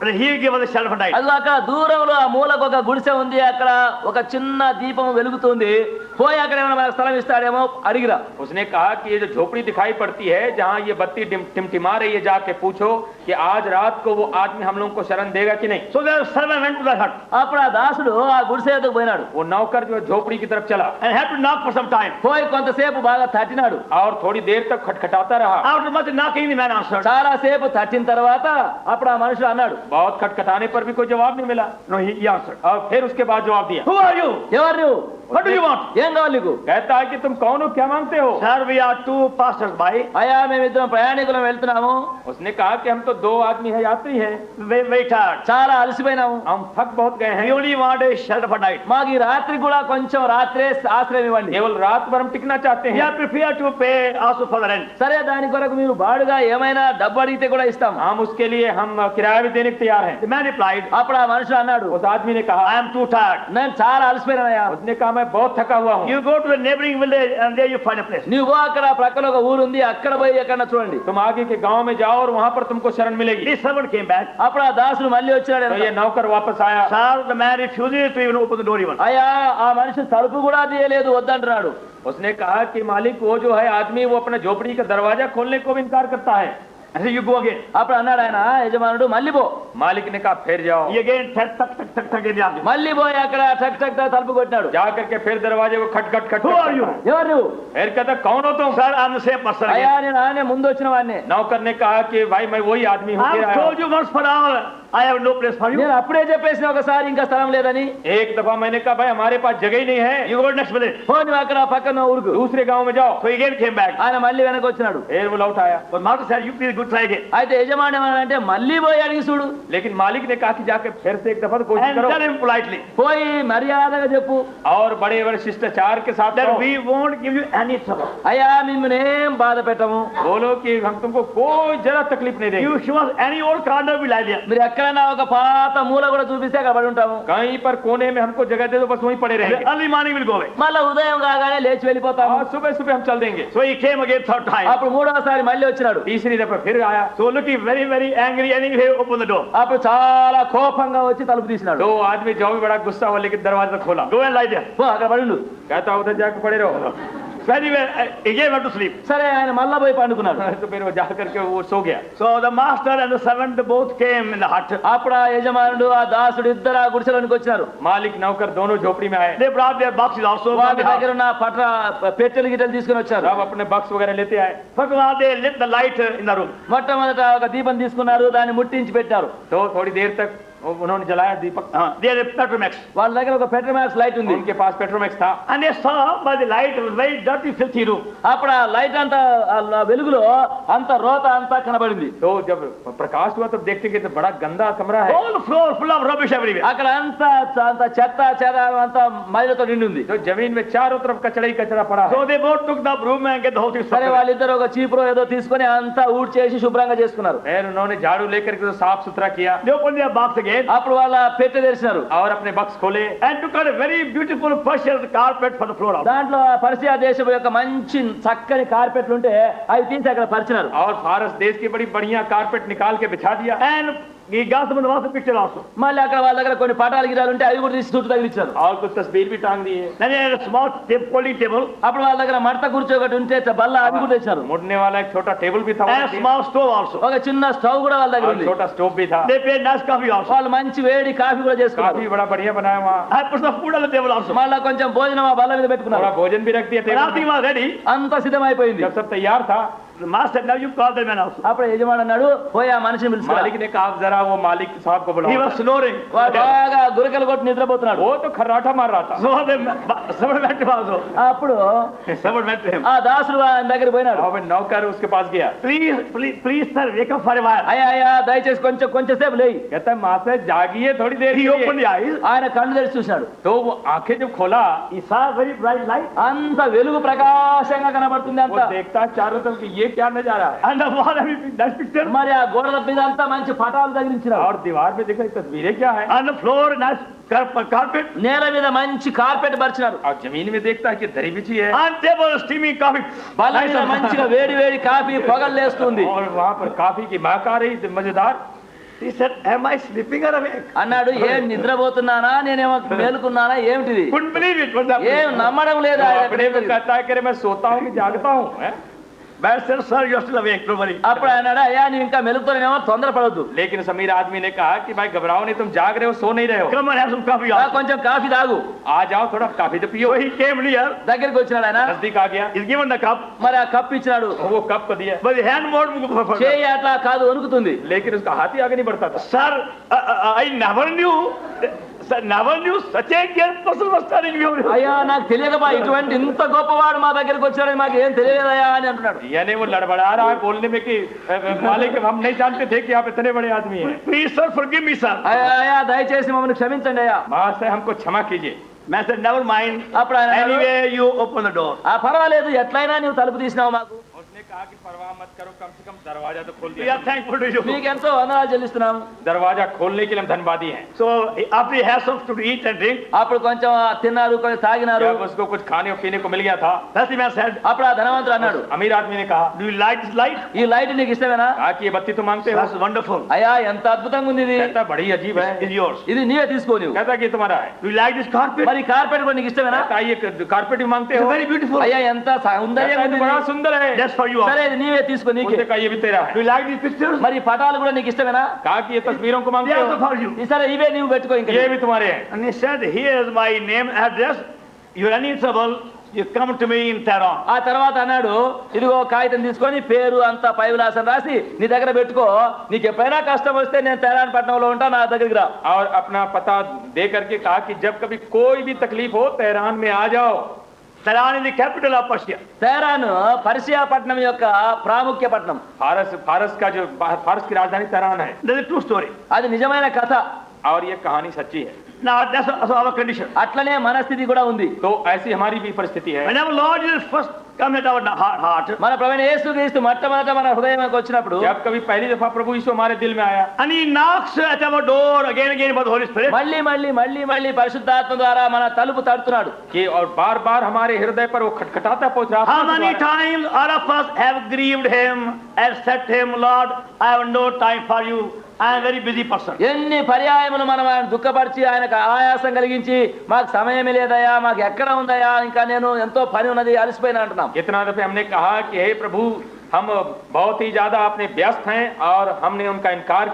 and he give us a shelter for night.
అది అక్కడ దూరంలో ఆ మూలకు ఒక గుడిసె ఉంది, అక్కడ ఒక చిన్న దీపం వెలుగుతుంది, పోయి అక్కడ ఏమైనా మనకు స్థలం ఇస్తాడేమో అడిగిరా.
उसने कहा कि ये जो झोपड़ी दिखाई पड़ती है जहाँ ये बत्ती टिमटिमा रही है, जाके पूछो कि आज रात को वो आदमी हम लोगों को शरण देगा कि नहीं.
So the servant went to the hut
అప్పుడు ఆ దాసుడు ఆ గుడిసె ఎదుగు పోయినాడు.
वो नौकर जो झोपड़ी की तरफ चला
and had to knock for some time.
పోయి కొంతసేపు బాగా తట్టినాడు.
और थोड़ी देर तक खटखटाता रहा.
After much knocking, the man answered,
చాలా సేపు తట్టిన తర్వాత అప్పుడు ఆ మనుషుడు అన్నాడు,
बहुत खटखटाने पर भी कोई जवाब नहीं मिला.
no, he answered,
और फिर उसके बाद जवाब दिया.
who are you?
ఎవరు నువ్వు?
What do you want?
ఏం కావాలి నీకు?
कहता है कि तुम कौन हो, क्या मांगते हो.
Sir, we are two passers by.
అయ్యా మేమిద్దరం ప్రయాణికులం వెళ్తున్నాము,
उसने कहा कि हम तो दो आदमी है, यात्री हैं.
Very, very tired.
చాలా అలసిపోయినాము,
हम थक बहुत गए
We
हैं.
only want a shelter for night.
మాకు ఈ రాత్రి కూడా కొంచెం రాత్రే ఆశ్రయం ఇవ్వండి.
केवल रात भर हम टिकना चाहते
We
हैं.
are prepared to pay also for the rent.
సరే, దాని కొరకు మీరు బాడుగా ఏమైనా డబ్బు అడిగితే కూడా ఇస్తాం.
हम उसके लिए हम किराया भी देने को तैयार हैं.
The man replied,
అప్పుడు ఆ మనుషుడు అన్నాడు,
उस आदमी ने कहा,
I am too tired.
నేను చాలా అలసిపోయినాయా.
उसने कहा मैं बहुत थका हुआ हूँ.
You go to the neighboring village and there you find a place.
నువ్వు అక్కడ ప్రక్కన ఒక ఊరు ఉంది, అక్కడ పోయి ఎక్కడ చూడండి.
तुम आगे के गांव में जाओ और वहां पर तुमको शरण मिलेगी.
This servant came back.
అప్పుడు ఆ దాసుడు మళ్ళీ వచ్చినాడు.
तो ये नौकर वापस आया.
Sir, the man refuses to even open the door even.
అయ్యా ఆ మనిషి తలుపు కూడా తీయలేదు, వద్దంటున్నాడు.
उसने कहा कि मालिक वो जो है आदमी वो अपना झोपड़ी का दरवाजा खोलने को भी इनकार करता है.
I said, you go again.
అప్పుడు అన్నాడు ఆయన యజమానుడు మళ్ళీ పో.
मालिक ने कहा फिर जाओ.
He again ठक ठक ठक ठक ठक in the army.
మళ్ళీ పోయి అక్కడ టక్ టక్ టక్ తలుపు కొట్టినాడు.
जा करके फिर दरवाजे को खट खट खट.
Who are you?
ఎవరు నువ్వు?
फिर कहता कौन हो तुम?
Sir, I'm the same person
అయ్యా
again.
నేను ఆయన ముందు వచ్చిన వాడిని.
नौकर ने कहा कि भाई मैं वही आदमी हूँ.
I've told you once for all, I have no place for you.
నేను అప్పుడే చెప్పేసిన ఒకసారి ఇంకా స్థలం లేదని.
एक दफा मैंने कहा भाई हमारे पास जगह ही नहीं है.
You go next minute.
పో నువ్వు అక్కడ పక్కన ఊరుకు.
दूसरे गांव में जाओ.
So he again came back.
ఆయన మళ్ళీ వెనక వచ్చినాడు.
फिर वो लौट आया.
But master said, you please go try again.
అయితే యజమాని ఏమన్నాడంటే మళ్ళీ పోయి అడిగి చూడు.
लेकिन मालिक ने कहा कि जाके फिर से एक दफा तो कोशिश
And
करो.
tell him politely
పోయి మర్యాదగా చెప్పు.
और बड़े बड़े शिष्टाचार के साथ
that
कहो.
we won't give you any trouble.
అయ్యా మిమ్మల్ని ఏం బాధ పెట్టము.
बोलो कि हम तुमको कोई जरा तकलीफ नहीं देंगे.
You show us any old corner we lie there.
మీరు ఎక్కడైనా ఒక పాత మూల కూడా చూపిస్తే అక్కడ పడి ఉంటాము.
कहीं पर कोने में हमको जगह दे दो बस वहीं पड़े
The
रहेंगे.
early morning will go away.
మళ్ళా ఉదయం కాగానే లేచి వెళ్ళిపోతాము.
और सुबह सुबह हम चल देंगे.
So he came again third time.
అప్పుడు మూడవసారి మళ్ళీ వచ్చినాడు.
तीसरी दफा फिर आया.
So looking very, very angry and he opened the door.
అప్పుడు చాలా కోపంగా వచ్చి తలుపు తీసినాడు.
तो आदमी जो भी बड़ा गुस्सा हुआ लेकिन दरवाजा खोला.
Go and lie there.
పో అక్కడ పడిండు.
कहता उधर जाके पड़े रहो.
Very well, again went to sleep.
సరే ఆయన మళ్ళా పోయి పండుకున్నాడు.
तो फिर वो जा करके वो सो गया.
So the master and the servant both came in the hut.
అప్పుడు ఆ యజమానుడు ఆ దాసుడు ఇద్దరు ఆ గుడిసెలోనికి వచ్చినారు.
मालिक नौकर दोनों झोपड़ी में आए.
They brought their boxes also from
వాళ్ళ
the
దగ్గర
house.
ఉన్న పెట్టెలు గిట్టెలు తీసుకుని వచ్చారు.
सब अपने बक्स वगैरह लेते आए.
First of all, they lit the light in the room.
మొట్టమొదట ఒక దీపం తీసుకున్నారు, దాన్ని ముట్టించి పెట్టారు.
तो थोड़ी देर तक उन्होंने जलाया दीपक.
They had a Petromax.
వాళ్ళ దగ్గర ఒక పెట్రోమాక్స్ లైట్ ఉంది.
उनके पास पेट्रोमैक्स था.
And they saw by the light it was very dirty, filthy room.
అప్పుడు ఆ లైట్ అంతా ఆ వెలుగులో అంత రోత అంతా కనబడింది.
तो जब प्रकाश हुआ तब देखते कि तो बड़ा गंदा कमरा है.
All floor full of rubbish everywhere.
అక్కడ అంతా అంత చెత్త చెదారం అంతా మైలతో నిండి ఉంది.
तो जमीन में चारों तरफ कचड़ा ही कचरा पड़ा है.
So they both took the broom and get the whole thing
సరే
sorted.
వాళ్ళిద్దరు ఒక చీపురో ఏదో తీసుకొని అంతా ఊడ్చేసి శుభ్రంగా చేసుకున్నారు.
फिर उन्होंने झाड़ू लेकर के तो साफ सुथरा किया.
They opened their box again
అప్పుడు వాళ్ళ పెట్టె తెరిచినారు.
और अपने बक्स खोले.
and took out a very beautiful Persian carpet for the floor out.
దాంట్లో పర్షియా దేశం యొక్క మంచి చక్కని కార్పెట్లు ఉంటే అవి తీసి అక్కడ పరిచినారు.
और फारस देश की बड़ी बढ़िया कारपेट निकाल के बिछा दिया.
And he got them in the picture also.
మళ్ళీ అక్కడ వాళ్ళ దగ్గర కొన్ని పటాలు గిరాలు ఉంటే అవి కూడా తీసి చుట్టూ తగిలించారు.
और कुछ तस्वीर भी टांग दी है.
Then he had a small folding table
అప్పుడు వాళ్ళ దగ్గర మడత కూర్చో ఒకటి ఉంటే బల్ల అవి కూడా తెచ్చారు.
मुड़ने वाला एक छोटा टेबल भी था.
and a small stove also.
ఒక చిన్న స్టవ్ కూడా వాళ్ళ దగ్గర
और
ఉంది.
छोटा स्टोव भी था.
They made nice coffee also.
వాళ్ళు మంచి వేడి కాఫీ కూడా చేసుకున్నారు.
काफी बड़ा बढ़िया बनाया वहाँ.
I put some food on the table also.
మళ్ళా కొంచెం భోజనం ఆ బల్ల మీద
थोड़ा
పెట్టుకున్నారు.
भोजन भी रख दिया
When
टेबल
everything
में.
was ready,
అంత సిద్ధమైపోయింది.
जब सब तैयार था
the master said, now you call the man also.
అప్పుడు యజమాని అన్నాడు పోయి ఆ మనిషిని పిలుచుకురా.
मालिक ने कहा "आप जरा वो मालिक साहब को
He
बुलाओ."
was snoring.
వాడు బాగా గురకలు కొట్టి నిద్రపోతున్నాడు.
वो तो खर्राटा मार रहा था.
So the servant went to him also.
అప్పుడు
Servant went to him.
ఆ దాసుడు ఆయన దగ్గర పోయినాడు.
और फिर नौकर उसके पास गया.
Please sir, wake up for a while.
అయ్యా అయ్యా దయచేసి కొంచెం సేపు లేయి.
कहता है माँ से जागिए थोड़ी देर
He
के
opened
लिए."
the eyes.
ఆయన కళ్ళు తెరిచి చూశాడు.
तो वो आंखें जब खोला
He saw a very bright light.
అంత వెలుగు ప్రకాశంగా కనబడుతుంది
वो
అంతా.
देखता है चारों तरफ कि ये क्या नजारा है.
And the wall, everything, that picture.
మరి ఆ గోడల మీద అంతా మంచి పటాలు తగిలించినారు.
और दीवार में देखा ये तस्वीरें क्या है.
On the floor, nice carpet.
నేల మీద మంచి కార్పెట్ పరిచినారు.
और जमीन में देखता है कि दरी बिछी है.
On table, steaming coffee.
బల్ల మీద మంచిగా వేడి వేడి కాఫీ పొగలు లేస్తుంది.
और वहाँ पर काफी की महक आ रही थी मजेदार.
He said, am I sleeping or awake?
అన్నాడు ఏం నిద్రపోతున్నానా నేనేమో మేలుకున్నానా ఏమిటిది
Couldn't believe it. What's
ఏం
happening?
నమ్మడం లేదు
तो
ఆయన.
अपने को कहता है कि मैं सोता हूँ कि जागता हूँ.
Man said, sir, you're still awake. Don't worry.
అప్పుడు అన్నాడు అయ్యా నువ్వు ఇంకా మెలుగుతానేమో తొందరపడొద్దు.
लेकिन उस अमीर आदमी ने कहा कि भाई घबराओ नहीं, तुम जाग रहे हो, सो नहीं रहे हो.
Come and have some coffee.
ఆ,
Also.
కొంచెం కాఫీ తాగు.
आ जाओ थोड़ा काफी तो पियो.
So he came near.
దగ్గరికి వచ్చినాడు ఆయన.
नजदीक आ गया.
He's given the cup.
మరి ఆ కప్పు ఇచ్చినాడు.
वो कप को दिया.
But the hand moved further.
చేయి అట్లా కాదు వణుకుతుంది.
लेकिन उसका हाथ ही आगे नहीं बढ़ता था.
Sir, I never knew. Sir, never knew such a great person was standing before you.
అయ్యా నాకు తెలియకపా ఇటువంటి ఇంత గొప్పవాడు మా దగ్గరికి వచ్చాడని మాకు ఏం తెలియదయ్యా అని అంటున్నాడు.
यानी वो लड़बड़ा रहा है बोलने में कि मालिक हम नहीं जानते थे कि आप इतने बड़े आदमी हैं.
Please, sir, forgive me, sir.
అయ్యా దయచేసి మమ్మల్ని క్షమించండి అయ్యా.
माँ से हमको क्षमा कीजिए.
Man said, never mind.
అప్పుడు ఆయన అన్నాడు,
Anyway, you open the door.
ఆ పర్వాలేదు ఎట్లయినా నువ్వు తలుపు తీసినావు మాకు.
उसने कहा कि परवाह मत करो, कम से कम दरवाजा तो खोल
We
दिया.
are thankful to you.
మీకెంతో వందనాలు చెల్లిస్తున్నాము.
दरवाजा खोलने के लिए हम धन्यवादी हैं.
So, after he had something to eat and drink,
అప్పుడు కొంచెం తిన్నారు కొంచెం తాగినారు.
जब उसको कुछ खाने और पीने को मिल गया था,
that's the man said,
అప్పుడు ఆ ధనవంతుడు అన్నాడు
अमीर आदमी ने कहा
do you like this light?
ఈ లైట్ నీకు ఇష్టమేనా?
कि ये बत्ती तो मांगते हो.
That's wonderful.
అయ్యా ఎంత అద్భుతంగా ఉంది ఇది.
कहता बड़ी अजीब है.
It's yours.
ఇది నీవే తీసుకో నువ్వు.
कहता कि ये तुम्हारा है.
Do you like this carpet?
మరి కార్పెట్ కూడా నీకు ఇష్టమేనా?
कहता ये कारपेट भी मांगते
It's
हो.
very beautiful.
అయ్యా ఎంత సౌందర్యంగా
कहता
ఉంది
है, बड़ा
ఇది.
सुंदर है.
That's for you
సరే ఇది నీవే తీసుకో నీకే
उसने कहा ये भी तेरा
Do
है।
you like these pictures?
మరి ఈ పటాలు కూడా నీకు ఇష్టమేనా
कहा कि ये तस्वीरों को
They
मांगते
are
हो,
for you.
ఈ సరే ఇవే నీవు పెట్టుకో ఇంకా
ये भी तुम्हारे हैं।
And he said, here is my name, address. You're any trouble, you come to me in Tehran.
ఆ తర్వాత అన్నాడు ఇదిగో కాగితం తీసుకొని పేరు అంతా పై విలాసం రాసి నీ దగ్గర పెట్టుకో నీకు ఎప్పుడైనా కష్టం వస్తే నేను తెలంగాణ పట్టణంలో ఉంటా నా దగ్గరికి రా
और अपना पता दे करके कहा कि जब कभी कोई भी तकलीफ हो तेहरान में आ जाओ।
Tehran is the capital of Persia.
Tehran Persia పట్టణం యొక్క ప్రాముఖ్య పట్టణం
फारस की राजधानी तेहरान है
There's a true story.
అది నిజమైన కథ
और ये कहानी सच्ची है।
Now that's also our condition.
అట్లనే మన స్థితి కూడా ఉంది
तो ऐसी हमारी भी परिस्थिति है।
Whenever Lord Jesus first come at our heart,
మన ప్రభువైన యేసుక్రీస్తు మొట్టమొదట మన హృదయంలోకి వచ్చినప్పుడు
जब कभी पहली दफा प्रभु यीशु हमारे दिल में आया
and he knocks at our door again and again by the Holy Spirit.
మళ్ళీ పరిశుద్ధాత్మ ద్వారా మన తలుపు తడుతున్నాడు
कि और बार बार हमारे हृदय पर वो खटखटाता पहुंच रहा
How many times all of us have grieved him and said to him, Lord, I have no time for you. I am a very busy person.
ఎన్ని పర్యాయములు మనం ఆయన దుఃఖపరిచి ఆయనకు ఆయాసం కలిగించి మాకు సమయం లేదయా మాకు ఎక్కడ ఉందయా ఇంకా నేను ఎంతో పని ఉన్నది అలసిపోయినా అంటున్నాం
इतना दफे हमने कहा कि हे प्रभु हम बहुत ही ज्यादा अपने व्यस्त हैं और हमने उनका इनकार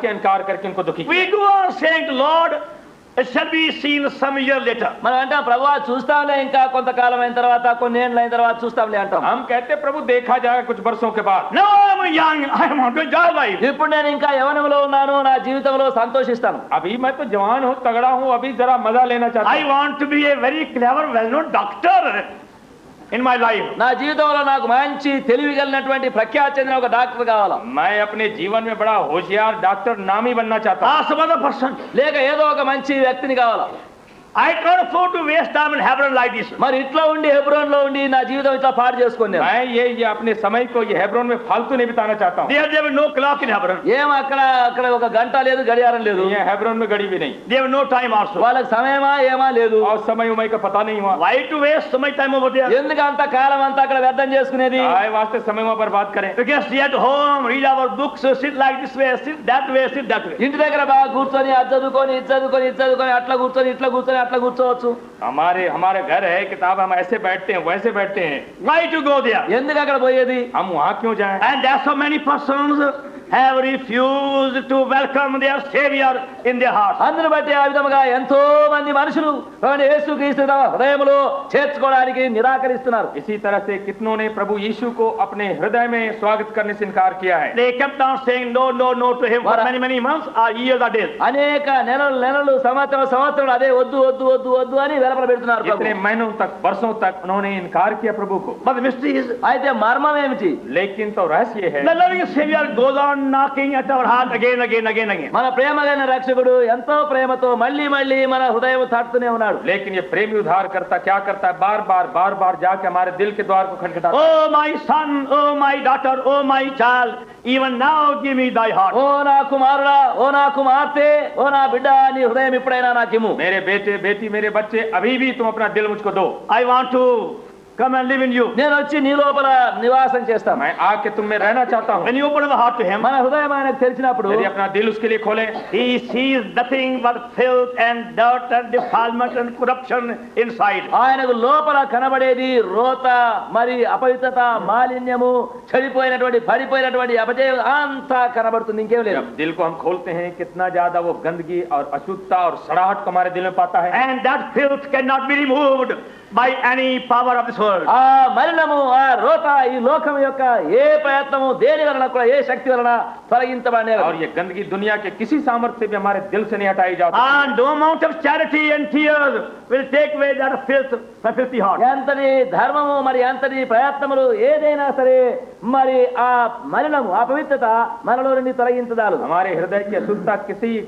करके उनको दुखी किया।
We go on saying to Lord, it shall be seen some year later.
మనం అంటాం ప్రభువా చూస్తాంలే ఇంకా కొంతకాలం అయిన తర్వాత కొన్ని ఏళ్ళు అయిన తర్వాత చూస్తాంలే అంటాం
हम कहते प्रभु देखा जाएगा कुछ वर्षों के बाद।
Now I am young, I want to enjoy life.
ఇప్పుడు నేను ఇంకా యవ్వనంలో ఉన్నాను నా జీవితంలో సంతోషిస్తాను
अभी मैं तो जवान हूँ, तगड़ा हूँ, अभी जरा मजा लेना चाहता
I
हूँ।
want to be a very clever, well-known doctor in my life.
నా జీవితంలో నాకు మంచి తెలివి కలిగినటువంటి ప్రఖ్యాతి చెందిన ఒక డాక్టర్ కావాలా
मैं अपने जीवन में बड़ा होशियार डॉक्टर नामी बनना चाहता हूँ।
Or some other person.
లేక ఏదో ఒక మంచి వ్యక్తిని కావాలా
I can't afford to waste time in Hebron like this.
మరి ఇట్లా ఉండి హెబ్రోన్ లో ఉండి నా జీవితం ఇట్లా పాడు చేసుకుని
मैं ये अपने समय को ये हेब्रोन में फालतू नहीं बिताना चाहता हूँ।
There was no clock in Hebron.
ఏం అక్కడ ఒక గంట లేదు గడియారం లేదు
ये हेब्रोन में घड़ी भी नहीं
There was no time also.
వాళ్ళకి సమయమా ఏమా లేదు
और समय उमय का पता नहीं हुआ।
Why to waste so much time over there?
ఎందుకు అంత కాలం అంతా అక్కడ వ్యర్థం చేసుకునేది
आए वास्ते समय में बर्बाद करें।
We can stay at home, read our books, sit like this way, sit that way, sit that way.
ఇంటి దగ్గర బాగా కూర్చొని అది చదువుకొని ఇది చదువుకొని ఇది చదువుకొని అట్లా కూర్చొని ఇట్లా కూర్చొని అట్లా కూర్చోవచ్చు
हमारे घर है किताब, हम ऐसे बैठते हैं वैसे बैठते हैं।
Why to go there?
ఎందుకు అక్కడ పోయేది
हम वहाँ क्यों जाएं?
And that's how many persons have refused to welcome their Savior in their hearts.
అందును బట్టి ఆ విధముగా ఎంతో మంది మనుషులు ప్రభువైన యేసుక్రీస్తు తమ హృదయములో చేర్చుకోవడానికి నిరాకరిస్తున్నారు
इसी तरह से कितनों ने प्रभु यीशु को अपने हृदय में स्वागत करने से इनकार किया है।
They kept on saying no, no, no to him for many months or years or days.
అనేక నెలలు సంవత్సరాలు అదే వద్దు వద్దు వద్దు వద్దు అని వెలపల పెడుతున్నారు ప్రభు.
इतने महीनों तक वर्षों तक उन्होंने इनकार किया प्रभु को।
But the mystery is,
అయితే మర్మం ఏమిటి
लेकिन तो रहस्य है
the loving Savior goes on knocking at our heart again.
మన ప్రేమగైన రక్షకుడు ఎంతో ప్రేమతో మళ్ళీ మన హృదయం తట్టుతూనే ఉన్నాడు
लेकिन ये प्रेमी उद्धार करता क्या करता है, बार बार जाके हमारे दिल के द्वार को खटखटाता है।
Oh my son, oh my daughter, oh my child, even now give me thy heart.
ఓ నా కుమారుడా ఓ నా కుమార్తె ఓ నా బిడ్డ నీ హృదయం ఇప్పుడైనా నాకిమ్ము
मेरे बेटे बेटी मेरे बच्चे अभी भी तुम अपना दिल मुझको दो।
I want to come and live in you.
నేను వచ్చి నీ లోపల నివాసం చేస్తాను
मैं आके तुम में रहना चाहता हूँ।
When you open our heart to him,
మన హృదయం ఆయనకు తెరిచినప్పుడు
यदि अपना दिल उसके लिए खोले,
he sees nothing but filth and dirt and defilement and corruption inside.
ఆయనకు లోపల కనబడేది రోత మరి అపవిత్రత మాలిన్యము చెడిపోయినటువంటి పడిపోయినటువంటి అపజయం అంతా కనబడుతుంది ఇంకేం లేదు
जब दिल को हम खोलते हैं कितना ज्यादा वो गंदगी और अशुद्धता और सड़ाहट को हमारे दिल में पाता है।
And that filth cannot be removed by any power of this world.
ఆ మలినము ఆ రోత ఈ లోకం యొక్క ఏ ప్రయత్నము దేని వలన కూడా ఏ శక్తి వలన తొలగించబడే
और ये गंदगी दुनिया के किसी सामर्थ्य से भी हमारे दिल से नहीं हटाई जा सकती।
And no amount of charity and tears will take away that filth, the filthy heart.
ఎంతని ధర్మము మరి ఎంతని ప్రయత్నములు ఏదైనా సరే మరి ఆ మలినము ఆ పవిత్రత మనలో నుండి తొలగించదాలు
हमारे हृदय की अशुद्धता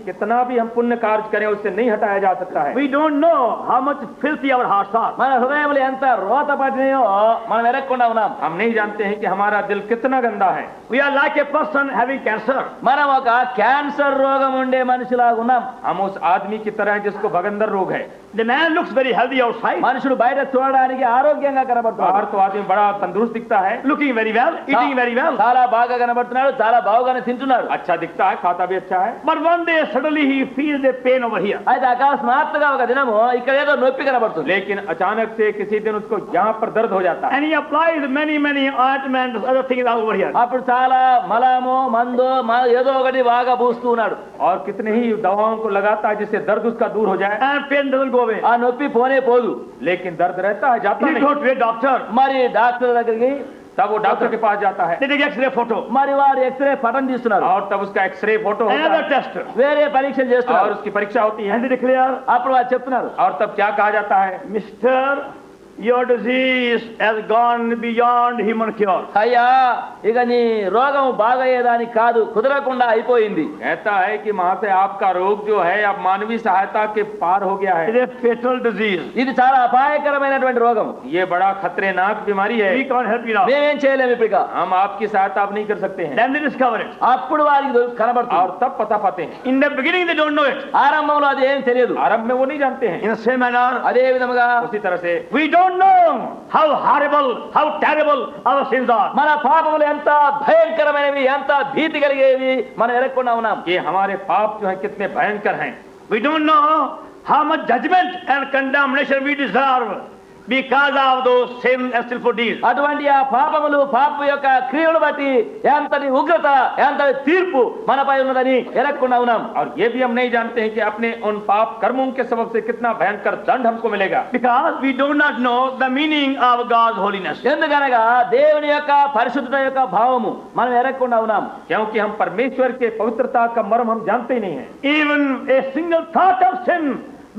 कितना भी हम पुण्य कार्य करें उससे नहीं हटाया जा सकता है।
We don't know how much filthy our hearts are.
మన హృదయములు ఎంత రోత పడినాయో మనం ఎరగకుండా ఉన్నాం
हम नहीं जानते हैं कि हमारा दिल कितना गंदा है।
We are like a person having cancer.
మనం ఒక క్యాన్సర్ రోగం ఉండే మనిషిలాగా ఉన్నాం
हम उस आदमी की तरह जिसको भगंदर रोग है।
The man looks very healthy outside.
మనుషుడు బయట చూడడానికి ఆరోగ్యంగా కనబడుతున్నాడు.
बाहर तो आदमी बड़ा तंदुरुस्त दिखता है,
looking very well, eating very well.
చాలా బాగా కనబడుతున్నాడు, చాలా బాగానే తింటున్నాడు.
अच्छा दिखता है, खाता भी अच्छा है.
But one day suddenly he feels a pain over here.
అయితే అకస్మాత్తుగా ఒక దినము ఇక్కడ ఏదో నొప్పి కనబడుతుంది.
लेकिन अचानक से किसी दिन उसको यहाँ पर दर्द हो जाता है.
And he applies many ointments, other things are over here.
అప్పుడు చాలా మలము మందు ఏదో ఒకటి బాగా పూస్తూ ఉన్నాడు.
और कितने ही दवाओं को लगाता है जिससे दर्द उसका दूर हो जाए.
And pain doesn't go away.
ఆ నొప్పి పోనే పోదు.
लेकिन दर्द रहता है, जाता
He
नहीं.
goes to a doctor.
మరి డాక్టర్ దగ్గరికి
तब वो डॉक्टर के पास जाता है
They take X-ray photo.
మరి వారు ఎక్స్రే పటం తీస్తున్నారు,
और तब उसका एक्सरे फोटो होता
Another
है
test.
వేరే పరీక్షలు
और
చేస్తున్నారు.
उसकी परीक्षा होती है.
And they declare,
అప్పుడు వారు చెప్తున్నారు,
और तब क्या कहा जाता है?
Mister, your disease has gone beyond human cure.
అయ్యా ఇక నీ రోగం బాగయ్యేదానికి కాదు, కుదరకుండా అయిపోయింది.
कहता है कि वहां से आपका रोग जो है अब मानवीय सहायता के पार हो गया
It
है.
is a fatal disease.
ఇది చాలా అపాయకరమైనటువంటి రోగం,
ये बड़ा खतरनाक बीमारी है.
We can't help you now.
మేమేం చేయలేము ఇప్పుడు. ఇక
हम आपकी सहायता अब नहीं कर सकते हैं.
Then they discover it.
అప్పుడు వారికి కనబడుతుంది.
और तब पता पाते हैं.
In the beginning they don't know it.
ఆరంభంలో అది ఏం తెలియదు.
आरंभ में वो नहीं जानते हैं.
In the same manner,
అదే విధముగా
उसी तरह से
we don't know how horrible, how terrible our sins are.
మన పాపములు ఎంత భయంకరమైనవి, ఎంత భీతి కలిగేవి మనం ఎరగకుండా ఉన్నాం.
कि हमारे पाप जो है कितने भयंकर हैं.
We don't know how much judgment and condemnation we deserve because of those sin and sinful deeds.
అటువంటి ఆ పాపములు, పాప యొక్క క్రియలు బట్టి ఎంతటి ఉగ్రత, ఎంతటి తీర్పు మనపై ఉన్నదని ఎరగకుండా ఉన్నాం.
और ये भी हम नहीं जानते हैं कि अपने उन पाप कर्मों के सबब से कितना भयंकर दंड हमको मिलेगा.
Because we do not know the meaning of God's holiness.
ఎందుకనగా దేవుని యొక్క పరిశుద్ధత యొక్క భావము మనం ఎరగకుండా ఉన్నాం.
क्योंकि हम परमेश्वर के पवित्रता का मर्म हम जानते ही नहीं हैं.
Even a single thought of sin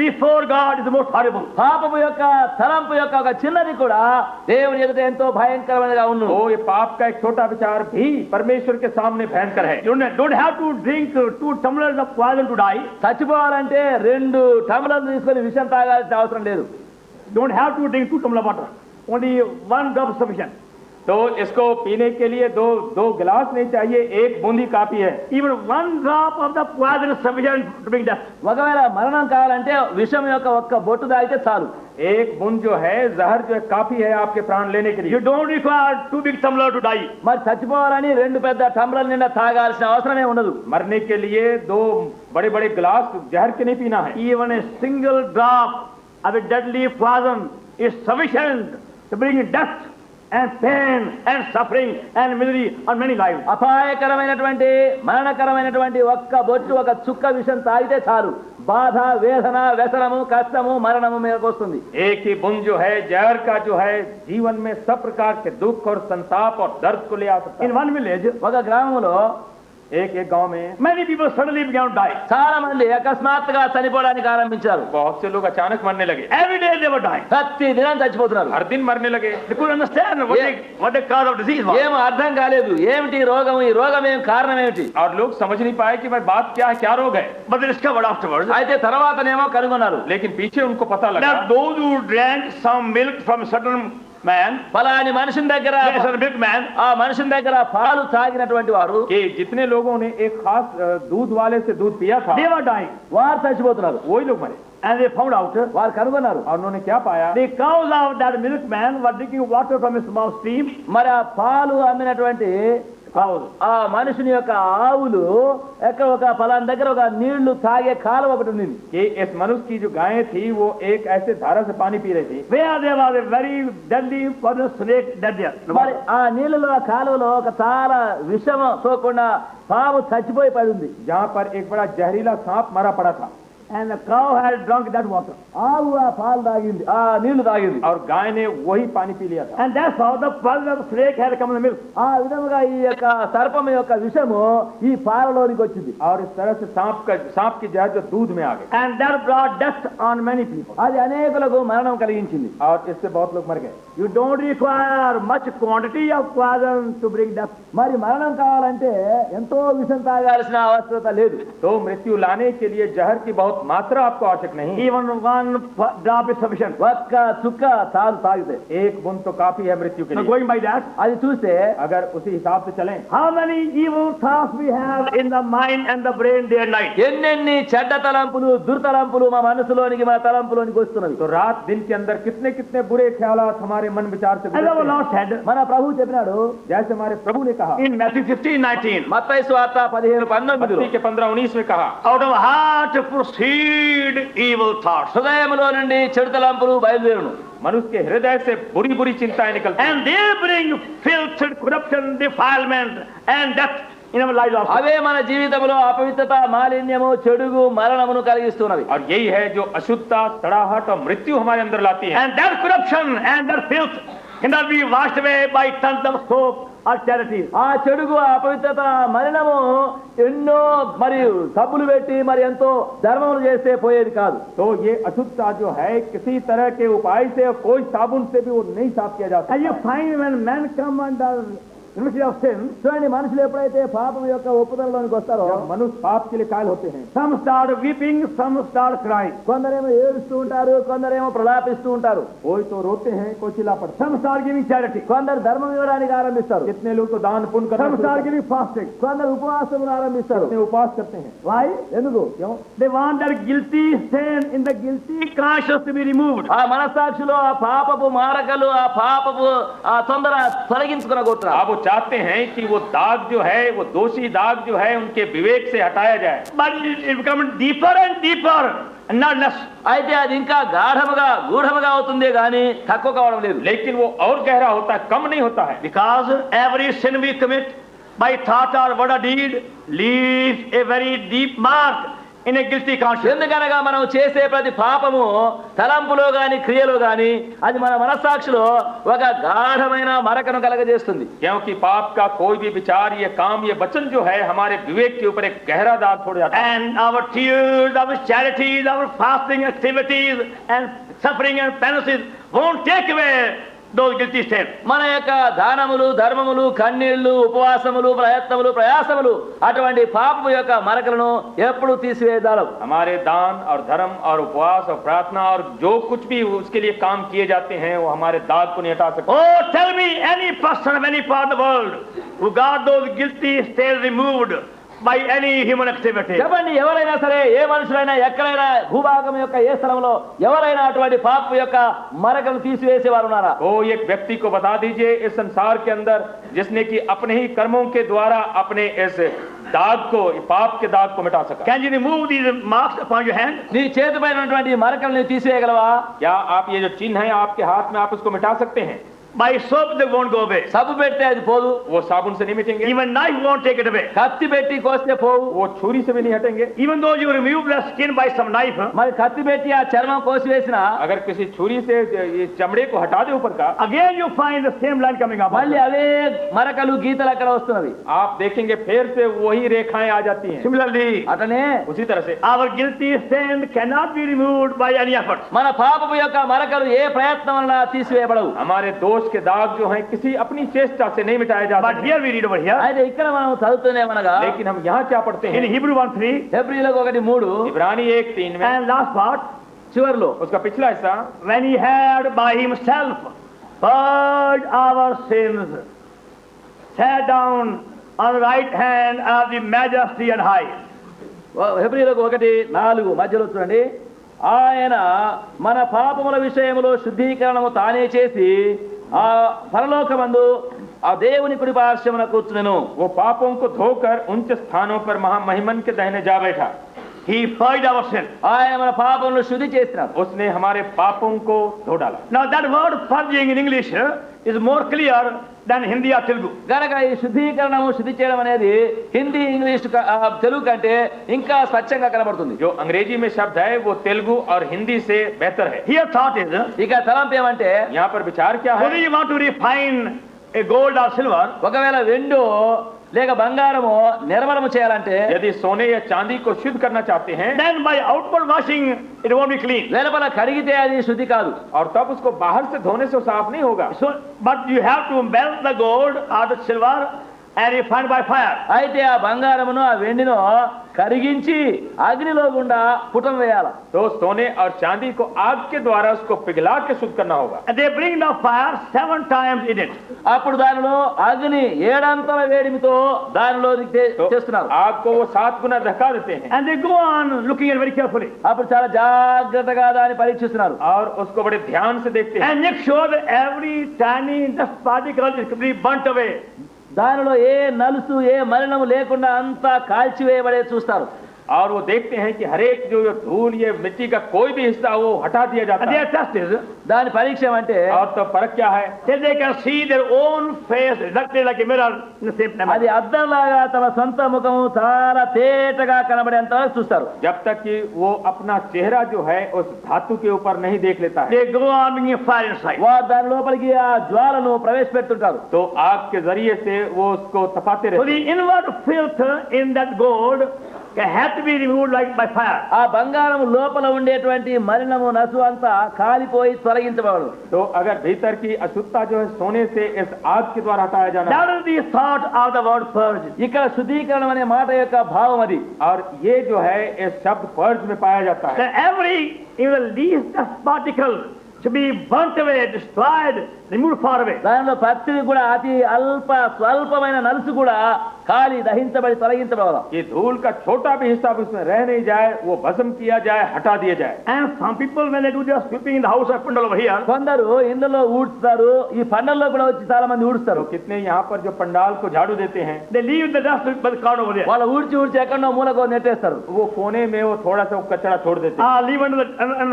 before God is the most horrible.
పాపము యొక్క తలంపు యొక్క ఒక చిన్నది కూడా దేవుని ఎదుట ఎంతో భయంకరమైనగా ఉన్ను.
तो ये पाप का एक छोटा विचार भी परमेश्वर के सामने भयंकर है.
You don't have to drink 2 tumblers of poison to die.
చచ్చిపోవాలంటే 2 టంబ్లర్లు తీసుకొని విషం తాగాల్సిన అవసరం లేదు.
Don't have to drink 2 tumblers of water. Only 1 drop is sufficient.
तो इसको पीने के लिए दो गिलास नहीं चाहिए, 1 बूंदी काफी है.
Even 1 drop of the poison is sufficient to bring death.
ఒకవేళ మరణం కావాలంటే విషం యొక్క ఒక్క బొట్టు తాగితే చాలు.
1 बूंद जो है जहर जो है काफी है आपके प्राण लेने के लिए.
You don't require 2 big tumblers to die.
మరి చచ్చిపోవాలని 2 పెద్ద టంబ్లర్ల నిండా తాగాల్సిన అవసరమే ఉండదు.
मरने के लिए 2 बड़े गिलास जहर के नहीं पीना है.
Even a single drop of a deadly poison is sufficient to bring death and pain and suffering and misery on many lives.
అపాయకరమైనటువంటి మరణకరమైనటువంటి ఒక్క బొట్టు, ఒక చుక్క విషం తాగితే చాలు బాధ, వేదన, వ్యసనము, కష్టము, మరణము మీదకు వస్తుంది.
एक ही बूंद जो है जहर का जो है जीवन में सब प्रकार के दुख और संताप और दर्द को ले आ सकता
In
है.
one village,
ఒక గ్రామంలో
एक गांव में
many people suddenly began to die.
చాలా మంది అకస్మాత్తుగా చనిపోవడానికి ఆరంభించారు.
बहुत से लोग अचानक मरने लगे.
Every day they were dying.
ప్రతి దినం చచ్చిపోతున్నారు.
हर दिन मरने लगे.
They couldn't understand what the cause of disease was.
ఏమో అర్థం కాలేదు, ఏమిటి రోగం, ఈ రోగం ఏం కారణం ఏమిటి.
और लोग समझ नहीं पाए कि भाई बात क्या है, क्या रोग है.
But they discovered afterwards
అయితే తర్వాతనేమో కనుగొన్నారు,
लेकिन पीछे उनको पता लगा
that those who drank some milk from a certain man,
ఫలాని మనిషిని దగ్గర,
a certain milkman,
ఆ మనిషిని దగ్గర పాలు తాగినటువంటి వారు
कि जितने लोगों ने एक खास दूध वाले से दूध पिया था
they were dying.
వారు చచ్చిపోతున్నారు.
वही लोग मरे.
And they found out
వారు కనుగొన్నారు,
और उन्होंने क्या पाया?
the cows of that milkman were drinking water from a small stream.
మరి ఆ పాలు అమ్మినటువంటి
Cows.
ఆ మనుషుని యొక్క ఆవులు ఎక్కడ ఒక ఫలాని దగ్గర ఒక నీళ్లు తాగే కాలం ఒకటి ఉంది.
कि इस मनुष्य की जो गायें थी वो एक ऐसे धारा से पानी पी रही थी.
Where there was a very deadly poisonous snake dead there.
మరి ఆ నీళ్ళలో, ఆ కాలువలో ఒక చాలా విషము సోకుండా పాము చచ్చిపోయి పడి ఉంది.
जहाँ पर एक बड़ा जहरीला सांप मरा पड़ा था.
And the cow had drunk that water.
ఆవు ఆ పాలు తాగింది, ఆ నీళ్లు తాగింది.
और गाय ने वही पानी पी लिया था.
And that's how the poison snake had come in the milk.
ఆ విధముగా ఈ యొక్క సర్పం యొక్క విషము ఈ పాలలోనికి వచ్చింది.
और इस तरह से सांप की जहर जो दूध में आ गई.
And that brought death on many people.
అది అనేకులకు మరణం కలిగించింది.
और इससे बहुत लोग मर गए.
You don't require much quantity of poison to bring death.
మరి మరణం కావాలంటే ఎంతో విషం తాగాల్సిన అవసరత లేదు.
तो मृत्यु लाने के लिए जहर की बहुत मात्रा आपको आवश्यक नहीं,
Even one drop is sufficient.
ఒక్క చుక్క చాలు తాగితే.
एक बूंद तो काफी है मृत्यु के
Now
लिए।
going by that,
అది చూస్తే
अगर उसी हिसाब से चलें,
how many evil thoughts we have in the mind and the brain day and night?
ఎన్నెన్ని చెడ్డ తలంపులు దుర్తలంపులు మా మనసులోనికి మా తలంపులోనికి వస్తున్నవి.
तो रात दिन के अंदर कितने कितने बुरे ख्यालात हमारे मन विचार से
As our
गुजरते हैं।
Lord said
మన ప్రభు చెప్పినాడు
जैसे हमारे प्रभु ने कहा,
in Matthew 15:19,
మత్తయి సువార్త 15:19
मत्ती के 15:19 में कहा,
out of heart proceed evil thoughts,
హృదయములో నుండి చెడు తలంపులు బయలుదేరును.
मनुष्य के हृदय से बुरी बुरी चिंताएं निकलती हैं।
and they bring filth, corruption, defilement, and death in our lives also.
అవే మన జీవితంలో అపవిత్రత మాలిన్యము చెడుగు మరణమును కలిగిస్తున్నవి.
और यही है जो अशुद्धता, सड़ाहट और मृत्यु हमारे अंदर लाती है।
And that corruption and that filth cannot be washed away by tons of soap or charities.
ఆ చెడుగు ఆ అపవిత్రత మరణము ఎన్నో మరియు సబ్బులు పెట్టి మరి ఎంతో ధర్మములు చేస్తే పోయేది కాదు.
तो ये अशुद्धता जो है किसी तरह के उपाय से और कोई साबुन से भी वो नहीं साफ किया जा
And you
सकता।
find when men come under influence of sin,
చూడండి, మనుషులు ఎప్పుడైతే పాపం యొక్క ఒప్పుదలలోనికి వస్తారో
जब मनुष्य पाप के लिए कायल होते हैं,
some start weeping, some start crying.
కొందరేమో ఏడుస్తూ ఉంటారు, కొందరేమో ప్రలాపిస్తూ ఉంటారు,
कोई तो रोते हैं, कोई चिल्ला पड़ता
Some start giving charity.
కొందరు ధర్మం ఇవ్వడానికి ఆరంభిస్తారు,
है। कितने लोग तो दान पुण्य करना
Some
शुरू
start
करते हैं,
giving fasting.
కొందరు ఉపవాసమును ఆరంభిస్తారు.
कितने उपवास करते हैं।
Why?
ఎందుకు?
क्यों?
They want their guilty sin in the guilty conscience to be removed.
ఆ మనస్సాక్షిలో ఆ పాపపు మారకలు ఆ పాపపు ఆ తొందర తొలగించుకునగొట్టున్నారు.
आप वो चाहते हैं कि वो दाग जो है, वो दोषी दाग जो है, उनके विवेक से हटाया जाए।
But it becomes deeper and deeper and not less.
అయితే అది ఇంకా గాఢముగా గూఢముగా అవుతుందే గాని తక్కువ కావడం లేదు.
लेकिन वो और गहरा होता है, कम नहीं होता है।
Because every sin we commit by thought or word or deed leaves a very deep mark in a guilty conscience.
ఎందుకనగా మనం చేసే ప్రతి పాపము తలంపులో గాని క్రియలో గాని అది మన మనస్సాక్షిలో ఒక గాఢమైన మరకను కలగజేస్తుంది.
क्योंकि पाप का कोई भी विचार, ये काम, ये वचन जो है, हमारे विवेक के ऊपर एक गहरा दाग छोड़ जाता है।
And our tears, our charities, our fasting activities and suffering and penances won't take away those guilty sins.
మన యొక్క దానములు ధర్మములు కన్నీళ్లు ఉపవాసములు ప్రయత్నములు ప్రయాసములు అటువంటి పాపము యొక్క మరకలను ఎప్పుడు తీసివేయదాలం.
हमारे दान और धर्म और उपवास और प्रार्थना और जो कुछ भी उसके लिए काम किए जाते हैं, वो हमारे दाग को नहीं हटा सकते।
Oh, tell me any person of any part of the world who got those guilty stains removed by any human activity.
చెప్పండి, ఎవరైనా సరే, ఏ మనుషులైనా ఎక్కడైనా భూభాగం యొక్క ఏ స్థలంలో ఎవరైనా అటువంటి పాపం యొక్క మరకలు తీసివేసేవారు ఉన్నారా?
कोई एक व्यक्ति को बता दीजिए इस संसार के अंदर जिसने कि अपने ही कर्मों के द्वारा अपने इस दाग को, पाप के दाग को मिटा सका।
Can you remove these marks upon your hand?
నీ చేతిపైన ఉన్నటువంటి మరకల్ని తీసివేయగలవా?
क्या आप ये जो चिन्ह है आपके हाथ में, आप उसको मिटा सकते हैं?
By soap they won't go away.
సబ్బు పెడితే అది పోదు,
वो साबुन से नहीं मिटेंगे,
Even knife won't take it away.
కత్తి పెట్టి కోస్తే పోవు.
वो छुरी से भी नहीं हटेंगे।
Even though you remove the skin by some knife,
మరి కత్తి పెట్టి ఆ చర్మం కోసివేసినా
अगर किसी छुरी से ये चमड़े को हटा दे ऊपर का,
again you find the same line coming up.
మళ్ళీ అవే మరకలు గీతలు అక్కడ వస్తున్నవి.
आप देखेंगे फिर से वही रेखाएं आ जाती हैं।
Similarly,
అతనే
उसी तरह से
our guilty sin cannot be removed by any effort.
మన పాపపు యొక్క మరకలు ఏ ప్రయత్నం వలన తీసివేయబడవు.
हमारे दोष के दाग जो हैं किसी अपनी चेष्टा से नहीं मिटाए जा
But
सकते।
here we read over here
అయితే ఇక్కడ మనం చదువుతున్నామనగా
लेकिन हम यहाँ क्या पढ़ते
in
हैं?
Hebrew 1:3
హెబ్రీయులకు 1:3
इब्रानी 1:3 में
and last part,
చివర్లో
उसका पिछला हिस्सा,
when he had by himself purged our sins, sat down on the right hand of the majesty and high.
హెబ్రీయులకు 1:4 మధ్యలో చూడండి. ఆయన మన పాపముల విషయములో శుద్ధీకరణము తానే చేసి ఆ పరలోకమందు ఆ దేవుని కుడి పార్శ్వమున కూర్చునెను.
वो पापों को धोकर उच्च स्थानों पर महामहिमन के दाहिने जा बैठा।
He purged our sin.
ఆయన మన పాపములను శుద్ధి చేసినాడు.
उसने हमारे पापों को धो डाला।
Now that word purging in English is more clear than Hindi or Telugu.
గనక ఈ శుద్ధీకరణము శుద్ధి చేయడం అనేది హిందీ ఇంగ్లీష్ తెలుగు కంటే ఇంకా స్వచ్ఛంగా కనబడుతుంది.
जो अंग्रेजी में शब्द है वो तेलुगु और हिंदी से बेहतर है।
Here thought is,
ఇక తలంపు ఏమంటే,
यहाँ पर विचार क्या
whether
है?
you want to refine a gold or silver,
ఒకవేళ వెండు లేక బంగారము నిర్మలము చేయాలంటే
यदि सोने या चांदी को शुद्ध करना चाहते हैं,
then by outward washing it won't be clean.
వెలుపల కడిగితే అది శుద్ధి కాదు.
और तब उसको बाहर से धोने से वो साफ नहीं होगा।
So, but you have to melt the gold or the silver and refined by fire.
అయితే ఆ బంగారమును ఆ వెండిను కరిగించి అగ్నిలో గుండా పుటం వేయాల.
तो सोने और चांदी को आग के द्वारा उसको पिघला के शुद्ध करना होगा.
And they bring the fire 7 times in it.
అప్పుడు దానిలో అగ్ని 7 అంతల వేడిమితో దానిలో
तो
చేస్తున్నారు.
आग को वो 7 गुना धका देते हैं
And they go on looking at it very carefully.
అప్పుడు చాలా జాగ్రత్తగా దాన్ని పరీక్షిస్తున్నారు.
और उसको बड़े ध्यान से देखते हैं.
And make sure that every tiny dust particle is completely burnt away.
దానిలో ఏ నలుసు ఏ మలినము లేకుండా అంతా కాల్చివేయబడే చూస్తారు.
और वो देखते हैं कि हर एक जो धूल ये मिट्टी का कोई भी हिस्सा वो हटा दिया जाता
And
है.
their test is
దాని పరీక్ష అంటే
और तो फर्क क्या है?
till they can see their own face reflected like a mirror in the same time.
అది అద్దంలాగా తమ సొంత ముఖము చాలా తేటగా కనబడేంత వరకు చూస్తారు.
जब तक कि वो अपना चेहरा जो है उस धातु के ऊपर नहीं देख लेता है,
They go on bringing fire inside.
వారు దాని లోపలికి ఆ జ్వాలను ప్రవేశపెడుతుంటారు.
तो आग के जरिए से वो उसको तपाते
So
रहते
the
हैं.
inward filter in that gold had to be removed like by fire.
ఆ బంగారం లోపల ఉండేటువంటి మలినము నసు అంతా కాలిపోయి తొలగించబడదు.
तो अगर भीतर की अशुद्धता जो है सोने से इस आग के द्वारा हटाया जाना है.
That is the thought of the word purge.
ఇక్కడ శుద్ధీకరణం అనే మాట యొక్క భావం అది.
और ये जो है इस शब्द पर्ज में पाया जाता है.
That every even least dust particle should be burnt away, destroyed, removed far away.
దానిలో ప్రతి కూడా అతి అల్ప స్వల్పమైన నలుసు కూడా కాలి దహించబడి తొలగించబడాలి.
ये धूल का छोटा भी हिस्सा भी उसमें रह नहीं जाए, वो भस्म किया जाए, हटा दिया जाए.
And some people when they do their sweeping in the house of Pandal over here,
కొందరు ఇందులో ఊడ్చుతారు, ఈ పండల్లో కూడా వచ్చి చాలా మంది
तो
ఊడుస్తారు.
कितने यहाँ पर जो पंडाल को झाड़ू देते हैं,
they leave the dust by the corner over there.
వాళ్ళు ఊడ్చి ఊడ్చి ఎక్కడో మూలకు నెట్టేస్తారు.
वो कोने में वो थोड़ा सा वो कचरा छोड़ देते हैं.
Leave under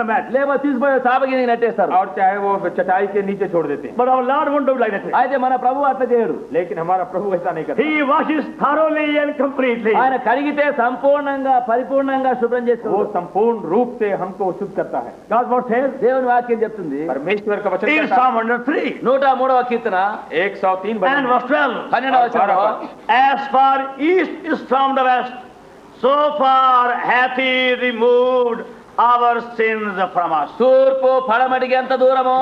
the mat.
లేకపోతే తీసుకుపోయి చాపకి నెట్టేస్తారు.
और चाहे वो चटाई के नीचे छोड़ देते हैं.
But our Lord won't do it like that.
అయితే మన ప్రభు అట్లా చేయడు.
लेकिन हमारा प्रभु ऐसा नहीं करता.
He washes thoroughly and completely.
ఆయన కడిగితే సంపూర్ణంగా పరిపూర్ణంగా శుభ్రం
वो
చేసుకో.
संपूर्ण रूप से हमको शुद्ध करता है.
God's word says
దేవుని వాక్యం చెప్తుంది.
परमेश्वर का वचन
in
कहता
Psalm 103
103వ కీర్తన
103
and verse 12.
12వ వచనంలో
As far east is from the west, so far hath he removed our sins from us.
తూర్పు పడమటికి ఎంత దూరమో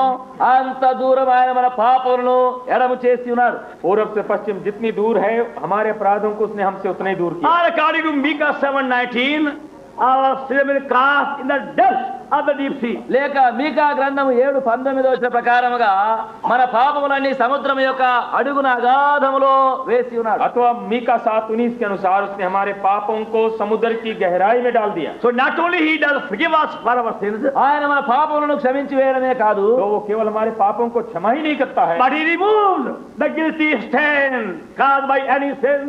అంత దూరం ఆయన మన పాపములను ఎడము చేసి ఉన్నాడు.
पूर्व से पश्चिम जितनी दूर है हमारे अपराधों को उसने हमसे उतना ही दूर किया.
Or according to Micah 7:19, our sin has been cast in the depths of the deep sea.
లేక మీకా గ్రంథము 7:19 వచ్చిన ప్రకారముగా మన పాపములన్నీ సముద్రం యొక్క అడుగున అగాధములో వేసి ఉన్నాడు.
अथवा मीका 7:19 के अनुसार उसने हमारे पापों को समुद्र की गहराई में डाल दिया.
So not only he does forgive us for our sins,
ఆయన మన పాపములను క్షమించి వేయడమే కాదు,
तो वो केवल हमारे पापों को क्षमा ही नहीं करता है,
but he removes the guilty stain caused by any sin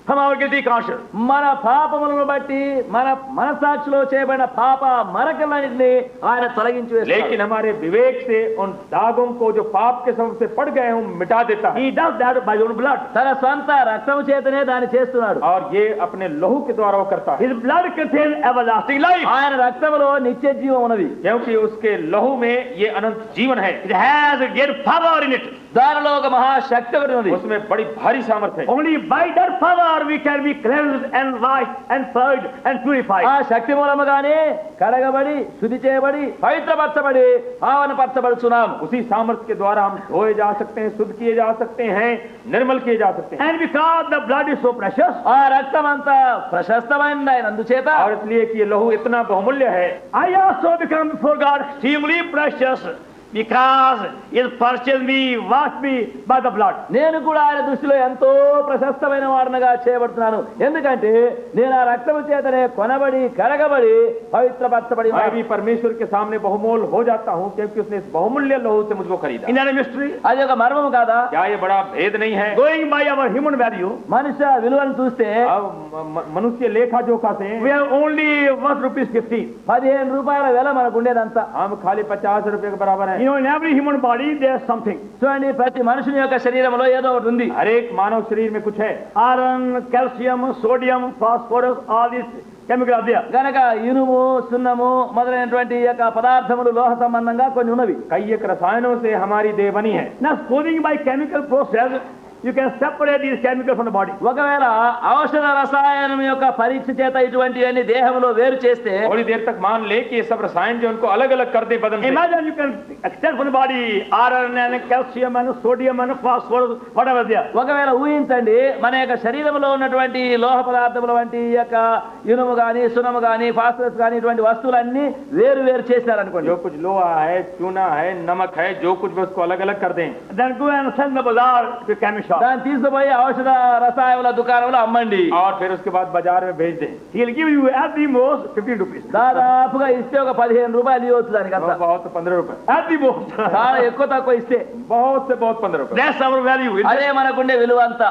from our guilty conscience.
మన పాపములను బట్టి మన మనసాక్షిలో చేయబడిన పాప మరకలన్నింటినీ ఆయన తొలగించి వేస్తాడు.
लेकिन हमारे विवेक से उन दागों को जो पाप के सबब से पड़ गए हैं वो मिटा देता है.
He does that by his own blood.
తన సొంత రక్తము చేతనే దాన్ని చేస్తున్నాడు.
और ये अपने लहू के द्वारा वो करता है,
His blood contains everlasting life.
ఆయన రక్తములో నిత్య జీవం ఉన్నది.
क्योंकि उसके लहू में ये अनंत जीवन है.
It has a great power in it.
దానిలో ఒక మహాశక్తి ఒకటి ఉన్నది.
उसमें बड़ी भारी सामर्थ्य है.
Only by that power we can be cleansed and washed and purged and purified.
ఆ శక్తి మూలముగానే కడగబడి శుద్ధి చేయబడి పవిత్రపరచబడి పావనపరచబడుచున్నాము.
उसी सामर्थ्य के द्वारा हम धोए जा सकते हैं, शुद्ध किए जा सकते हैं, निर्मल किए जा सकते हैं.
And because the blood is so precious,
ఆ రక్తం అంతా ప్రశస్తమైనది ఆయన అందుచేత
और इसलिए कि ये लहू इतना बहुमूल्य है,
I also become before God extremely precious because He has purchased me, washed me by the blood.
నేను కూడా ఆయన దృష్టిలో ఎంతో ప్రశస్తమైన వాడనగా చేయబడుతున్నాను. ఎందుకంటే నేను ఆ రక్తము చేతనే కొనబడి కడగబడి పవిత్రపరచబడి
मैं भी परमेश्वर के सामने बहुमूल हो जाता हूँ क्योंकि उसने इस बहुमूल्य लहू से मुझको खरीदा.
In that mystery,
అది ఒక మర్మము కాదా?
क्या ये बड़ा भेद नहीं है?
going by our human value,
మనుష్య విలువను చూస్తే
अब मनुष्य लेखा जोखा से
we are only worth ₹15.
15 రూపాయల వెల మనకు ఉండేదంతా.
हम खाली 50 रुपए के बराबर है.
You know, in every human body there is something.
చూడండి, ప్రతి మనుషుని యొక్క శరీరంలో ఏదో ఒకటి ఉంది.
हर एक मानव शरीर में कुछ है.
Iron, calcium, sodium, phosphorus, all these chemicals are there.
గనక ఇనుము సున్నము మొదలైనటువంటి ఈ యొక్క పదార్థములు లోహ సంబంధంగా కొన్ని ఉన్నవి.
कई एक रसायनों से हमारी देह बनी है.
Now, supposing by chemical process you can separate these chemicals from the body.
ఒకవేళ ఔషధ రసాయనం యొక్క పరీక్ష చేత ఇటువంటివన్నీ దేహంలో వేరు చేస్తే
थोड़ी देर तक मान ले कि ये सब रसायन जो उनको अलग अलग कर दे बदन से।
Imagine you can extract from the body iron and calcium and sodium and phosphorus, whatever they are.
ఒకవేళ ఊహించండి మన యొక్క శరీరంలో ఉన్నటువంటి లోహ పదార్థముల వంటి ఈ యొక్క ఇనుము గాని సున్నము గాని ఫాస్ఫరస్ గాని ఇటువంటి వస్తువులన్నీ వేరు వేరు చేశారనుకోండి
जो कुछ लोहा है, चूना है, नमक है, जो कुछ भी उसको अलग अलग कर दें।
Then go and send the bazaar to chemist shop.
దాన్ని తీసుకుపోయి ఔషధ రసాయనాల దుకాణంలో అమ్మండి
और फिर उसके बाद बाजार में भेज दें।
He'll give you at the most 15 rupees.
దాదాపుగా ఇస్తే ఒక 15 రూపాయలు ఇవ్వచ్చు దానికి అంతా
बहुत 15 रुपए,
At the most.
చాలా ఎక్కువ తక్కువ ఇస్తే
बहुत से बहुत 15 रुपए।
That's our value.
అదే మనకుండే విలువ అంతా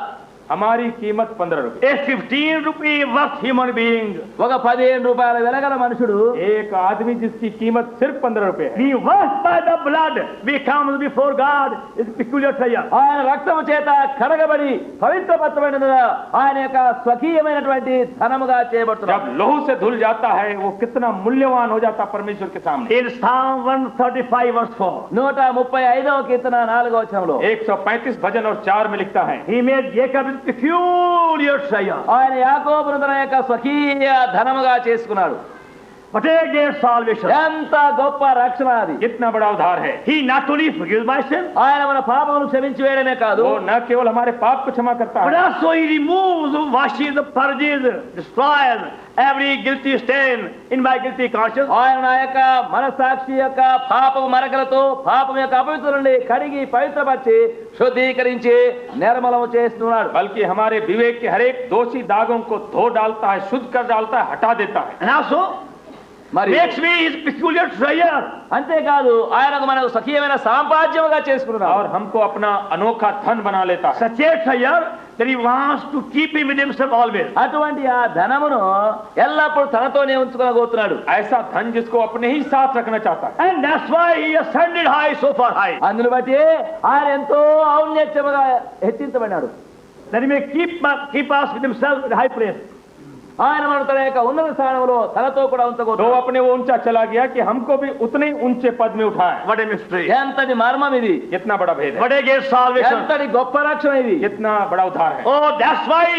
हमारी कीमत 15 रुपए।
A 15 rupee worth human being.
ఒక 15 రూపాయల వెలగల మనుషుడు
एक आदमी जिसकी कीमत सिर्फ 15 रुपए है,
We washed by the blood. We come before God. It's peculiar treasure.
ఆయన రక్తము చేత కడగబడి పవిత్రపరచబడిన ఆయన యొక్క స్వకీయమైనటువంటి ధనముగా చేయబడుతున్నాడు
जब लहू से धुल जाता है वो कितना मूल्यवान हो जाता है परमेश्वर के सामने।
In Psalm 135 verse 4.
135వ కీర్తన 4వ వచనంలో
135 भजन और 4 में लिखता है,
He made Jacob his peculiar treasure.
ఆయన యాకోబును తన యొక్క స్వకీయ ధనముగా చేసుకున్నాడు
But a great salvation.
ఎంత గొప్ప రక్షణ అది
कितना बड़ा उद्धार है।
He not only forgives my sin,
ఆయన మన పాపమును క్షమించి వేయడమే కాదు
वो न केवल हमारे पाप को क्षमा करता
but
है,
also He removes, washes, purges, destroys every guilty stain in my guilty conscience.
ఆయన నా యొక్క మనసాక్షి యొక్క పాపము మరకలతో పాపం యొక్క అపవిత్ర నుండి కడిగి పవిత్రపరిచి శుద్ధీకరించి నిర్మలము చేస్తున్నాడు
बल्कि हमारे विवेक के हर एक दोषी दागों को धो डालता है, शुद्ध कर डालता है, हटा देता है।
And also
మరి
makes me His peculiar treasure.
అంతేకాదు ఆయనకు మనకు స్వకీయమైన సాంపాద్యముగా చేసుకున్నాడు
और हमको अपना अनोखा धन बना लेता है।
Such a treasure that He wants to keep Him with Himself always.
అటువంటి ఆ ధనమును ఎల్లప్పుడూ తనతోనే ఉంచుకోగలుగుతున్నాడు
ऐसा धन जिसको अपने ही साथ रखना चाहता है।
And that's why He ascended high, so far high,
అందును బట్టి ఆయన ఎంతో ఔన్నత్యముగా హెచ్చించబడినాడు
that He may keep us with Himself in high place.
ఆయన మన తన యొక్క ఉన్నత స్థానంలో తనతో కూడా
तो
ఉంచగలుగుతాడు
अपने वो ऊंचा चला गया कि हमको भी उतने ही ऊंचे पद में उठाए।
What a mystery.
ఎంతటి మర్మం ఇది
कितना बड़ा भेद है,
What a great salvation.
ఎంతటి గొప్ప రక్షణ ఇది
कितना बड़ा उद्धार है।
Oh, that's why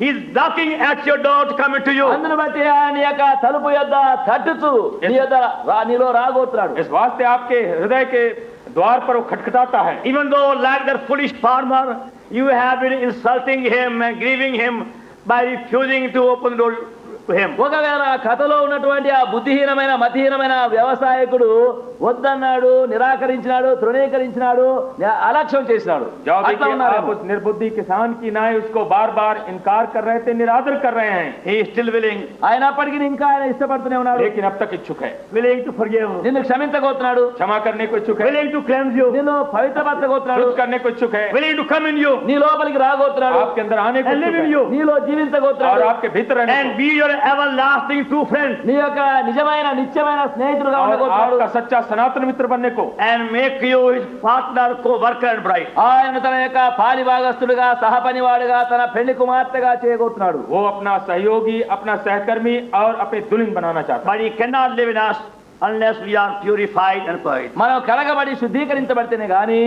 He's knocking at your door to come into you.
అందును బట్టి ఆయన యొక్క తలుపు యొద్ద తట్టుతూ నీ యొద్ద నీలో రాబోతున్నాడు
इस वास्ते आपके हृदय के द्वार पर वो खटखटाता है।
Even though, like that foolish farmer, you have been insulting him and grieving him by refusing to open the door to him.
ఒకవేళ ఆ కథలో ఉన్నటువంటి ఆ బుద్ధిహీనమైన మతిహీనమైన వ్యవసాయకుడు వద్దన్నాడు, నిరాకరించినాడు, తృణీకరించినాడు, అలక్ష్యం చేసినాడు.
जवाब
అట్లా
देखिए,
ఉన్నారు.
आप उस निर्बुद्धि किसान की नाय उसको बार बार इनकार कर रहे थे, निरादर कर रहे हैं,
He is still willing
అయినప్పటికీ ఇంకా ఆయన ఇష్టపడుతూనే ఉన్నాడు.
लेकिन अब तक इच्छुक है,
to forgive,
నిన్ను క్షమించగోతున్నాడు,
क्षमा करने को इच्छुक है,
willing to cleanse you,
నిన్ను పవిత్రపరచగోతున్నాడు,
शुद्ध करने को इच्छुक है,
willing to come in you
నీ లోపలికి రాగోతున్నాడు,
आपके अंदर आने को
and live
इच्छुक
in
है,
you
నీలో
और
జీవించగోతున్నాడు,
आपके भीतर रहने
and be your everlasting true friend
నీ యొక్క నిజమైన నిత్యమైన స్నేహితుడుగా
को, और
ఉండగోతున్నాడు.
आपका सच्चा सनातन मित्र बनने को,
and make you His partner, co-worker and bride.
ఆయన తన యొక్క పాలి భాగస్తుడుగా సహపనివాడుగా తన పెళ్లి కుమార్తెగా చేయగోతున్నాడు.
वो अपना सहयोगी, अपना सहकर्मी और अपने दुल्हन बनाना चाहता है।
But He cannot live in us unless we are purified and purged.
మనం కడగబడి శుద్ధీకరించబడితేనే గాని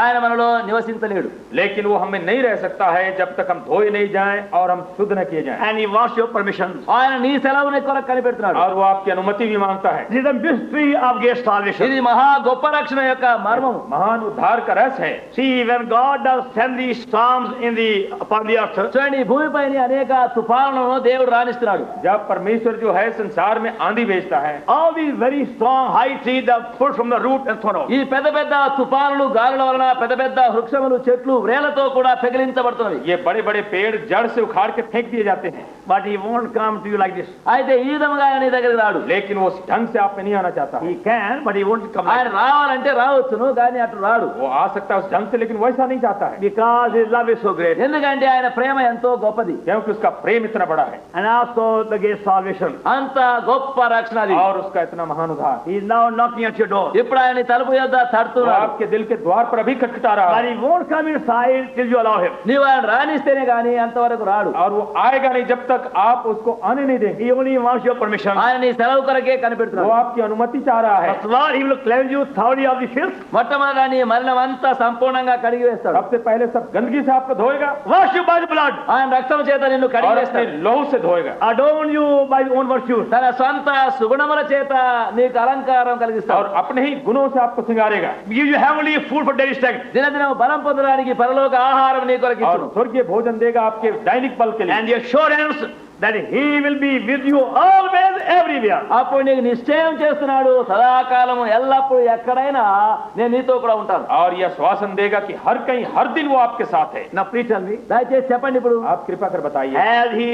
ఆయన మనలో నివసించలేడు.
लेकिन वो हमें नहीं रह सकता है जब तक हम धोए नहीं जाएं और हम शुद्ध न किए जाएं।
And He wants your permission.
ఆయన నీ సెలవుని కొరకు కనిపెడుతున్నాడు.
और वो आपकी अनुमति भी मांगता है।
This is the mystery of great salvation.
ఇది మహా గొప్ప రక్షణ యొక్క మర్మం.
महान उद्धार का रस है।
See, when God does send these storms upon the earth,
చూడండి, ఈ భూమిపైన అనేక తుఫానులను దేవుడు రాణిస్తున్నాడు.
जब परमेश्वर जो है संसार में आंधी भेजता है,
all these very strong high trees are pulled from the root and thrown out.
ఈ పెద్ద పెద్ద తుఫానులు గాలుల వలన పెద్ద పెద్ద వృక్షములు చెట్లు వ్రేలతో కూడా పెగిలించబడుతున్నవి.
ये बड़े बड़े पेड़ जड़ से उखाड़ के फेंक दिए जाते हैं,
But He won't come to you like this.
అయితే ఈ విధముగా ఆయన నీ దగ్గరికి రాడు.
लेकिन वो उस ढंग से आप में नहीं आना चाहता है।
He can, but He won't come like
ఆయన
this.
రావాలంటే రావచ్చును, కానీ అటు రాడు.
वो आ सकता है उस ढंग से, लेकिन वैसा नहीं चाहता है,
Because His love is so great.
ఎందుకంటే ఆయన ప్రేమ ఎంతో గొప్పది,
क्योंकि उसका प्रेम इतना बड़ा है
And also the great salvation.
అంత గొప్ప రక్షణ అది.
और उसका इतना महान प्राणोद्धार।
He is now knocking at your door.
ఇప్పుడు ఆయన నీ తలుపు యొద్ద
वो
తడుతున్నాడు.
आपके दिल के द्वार पर अभी खटखटा रहा
But
है
he won't come inside till you allow him.
నీవు ఆయన రాణిస్తేనే గాని అంతవరకు రాడు.
और वो आएगा नहीं जब तक आप उसको आने नहीं देंगे।
He only wants your permission.
ఆయన నీ సెలవు కొరకే
वो
కనిపెడుతున్నాడు.
आपकी अनुमति चाह रहा है।
First of all, he will cleanse you thoroughly of the filth.
మొట్టమొదట నీ మలినం అంతా సంపూర్ణంగా కడిగి వేస్తాడు.
सबसे पहले सब गंदगी से आपको धोएगा
Wash you by the blood.
ఆయన రక్తం చేత నిన్ను కడిగి
और अपने
వేస్తాడు.
लहू से धोएगा।
Adorn you by your own virtues.
తన సొంత సుగుణముల చేత నీకు అలంకారం
और
కలిగిస్తాడు.
अपने ही गुणों से आपको सिंगारेगा।
Give you heavenly food for daily strength.
దినదినం బలం పొందడానికి పరలోక ఆహారం నీ కొరకు
और
ఇచ్చును.
स्वर्गीय भोजन देगा आपके दैनिक बल के लिए।
And the assurance that he will be with you always, everywhere.
అప్పుడు నీకు నిశ్చయం చేస్తున్నాడు, సదాకాలము ఎల్లప్పుడు ఎక్కడైనా నేను నీతో కూడా ఉంటాను.
और यह आश्वासन देगा कि हर कहीं हर दिन वो आपके साथ है।
Now please tell me,
దయచేసి చెప్పండి ఇప్పుడు,
आप कृपा कर बताइए,
has he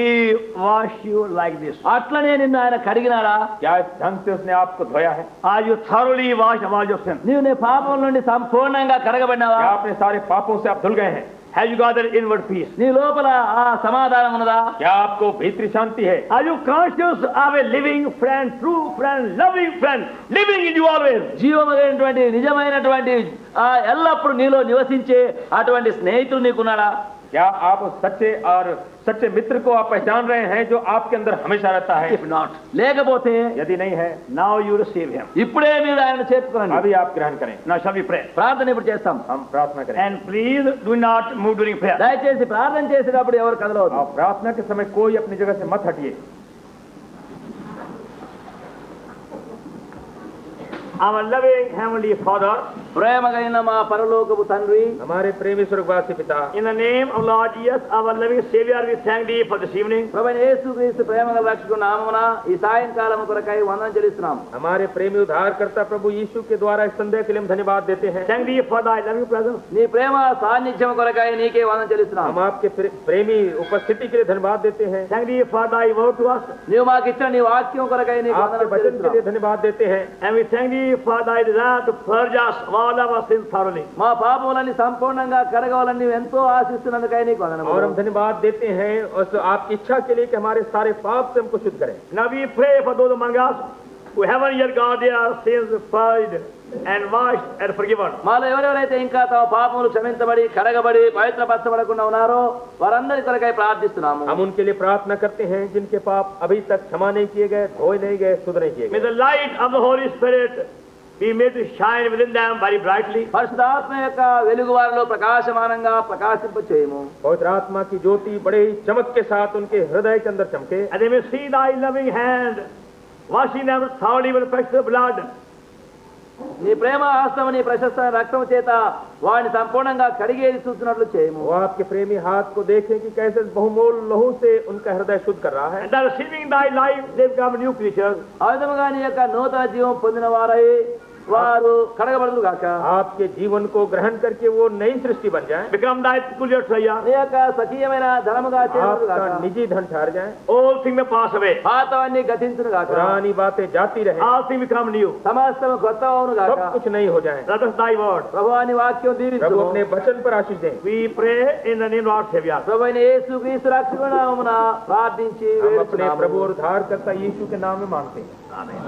washed you like this?
అట్లనే నిన్ను ఆయన కడిగినాడా?
क्या इस ढंग से उसने आपको धोया है?
Are you thoroughly washed of all your sin?
నీవు నీ పాపం నుండి సంపూర్ణంగా కడగబడినావా?
क्या अपने सारे पापों से आप धुल गए हैं?
Have you got that inward peace?
నీ లోపల ఆ సమాధానం ఉన్నదా?
क्या आपको भीतरी शांति है?
Are you conscious of a living friend, true friend, loving friend, living in you always?
జీవమైనటువంటి నిజమైనటువంటి ఆ ఎల్లప్పుడు నీలో నివసించే అటువంటి స్నేహితుడు నీకున్నాడా?
क्या आप उस सच्चे मित्र को आप पहचान रहे हैं जो आपके अंदर हमेशा रहता है?
If not,
లేకపోతే
यदि नहीं है,
now you receive him.
ఇప్పుడే మీరు ఆయన చేర్చుకోండి.
अभी आप ग्रहण करें।
Now shall we pray?
ప్రార్థన ఇప్పుడు చేస్తాం.
हम प्रार्थना करें।
And please do not move during prayer.
దయచేసి ప్రార్థన చేసేటప్పుడు ఎవరు కదలవద్దు.
आप प्रार्थना के समय कोई अपनी जगह से मत हटिए।
Our loving heavenly Father,
ప్రేమ కలిగిన మా పరలోకపు తండ్రి,
हमारे प्रेमी स्वर्गवासी पिता,
in the name of Lord Jesus, our loving Savior, we thank thee for this evening.
ప్రభువైన యేసుక్రీస్తు ప్రేమ గల రక్షకుని నామమున ఈ సాయంకాలం కొరకై వందనం చెల్లిస్తున్నాం.
हमारे प्रेमी उद्धारकर्ता प्रभु यीशु के द्वारा इस संध्या के लिए हम धन्यवाद देते हैं।
Thank thee for thy loving presence.
నీ ప్రేమ సాన్నిధ్యం కొరకై నీకే వందనం చెల్లిస్తున్నాం.
हम आपके प्रेमी उपस्थिति के लिए धन्यवाद देते हैं।
Thank thee for thy word to us.
నీవు మాకు ఇచ్చిన నీ వాక్యం కొరకై నీకు
आपके
వందనం
वचन के लिए
చెల్లిస్తున్నాం.
धन्यवाद देते हैं।
And we thank thee for thy desire to purge us of all of our sins thoroughly.
మా పాపములన్నీ సంపూర్ణంగా కడగవాలని నీవు ఎంతో ఆశిస్తున్నందుకై నీకు
और हम
వందనములు.
धन्यवाद देते हैं उस आपकी इच्छा के लिए कि हमारे सारे पाप से हमको शुद्ध करें।
Now we pray for those among us who haven't yet got their sins purged and washed and forgiven.
మాలో ఎవరెవరైతే ఇంకా తమ పాపములు క్షమించబడి కడగబడి పవిత్రపరచబడకుండా ఉన్నారో వారందరి కొరకై ప్రార్థిస్తున్నాము.
हम उनके लिए प्रार्थना करते हैं जिनके पाप अभी तक क्षमा नहीं किए गए, धोए नहीं गए, शुद्ध नहीं किए
May
गए।
the light of the Holy Spirit be made to shine within them very brightly.
పరిశుద్ధాత్మ యొక్క వెలుగు వారిలో ప్రకాశమానంగా ప్రకాశింప చేయము.
पवित्र आत्मा की ज्योति बड़े ही चमक के साथ उनके हृदय के अंदर चमके।
And they may see thy loving hand washing them thoroughly with the precious blood.
నీ ప్రేమ హస్తము నీ ప్రశస్త రక్తము చేత వాడిని సంపూర్ణంగా కడిగేది చూస్తున్నట్లు చేయము.
वो आपके प्रेमी हाथ को देखें कि कैसे बहुमूल लहू से उनका हृदय शुद्ध कर रहा है।
And that receiving thy life, they become new creatures.
ఆ విధముగా నీ యొక్క నూతన జీవం పొందిన వారై వారు కడగబడదు గాక.
आपके जीवन को ग्रहण करके वो नई सृष्टि बन जाए,
Become thy peculiar treasure.
నీ యొక్క సఖీయమైన ధనముగా చేయబడదు
आपका
గాక.
निजी धन ठहर जाए,
All things may pass away.
పాతవన్నీ గతించును గాక.
पुरानी बातें जाती रहे,
All things become new.
సమస్తము కొత్త అవును గాక.
सब कुछ नई हो जाए।
Let us thy word.
ప్రభువా నీ వాక్యం
प्रभु
దీవించుము.
अपने वचन पर आशीष दें।
We pray in the name of our Savior.
ప్రభువైన యేసుక్రీస్తు రక్షకుని నామమున ప్రార్థించి
हम अपने
వేడుచున్నాము.
प्रभु और उद्धारकर्ता यीशु के नाम में मांगते हैं।
Amen.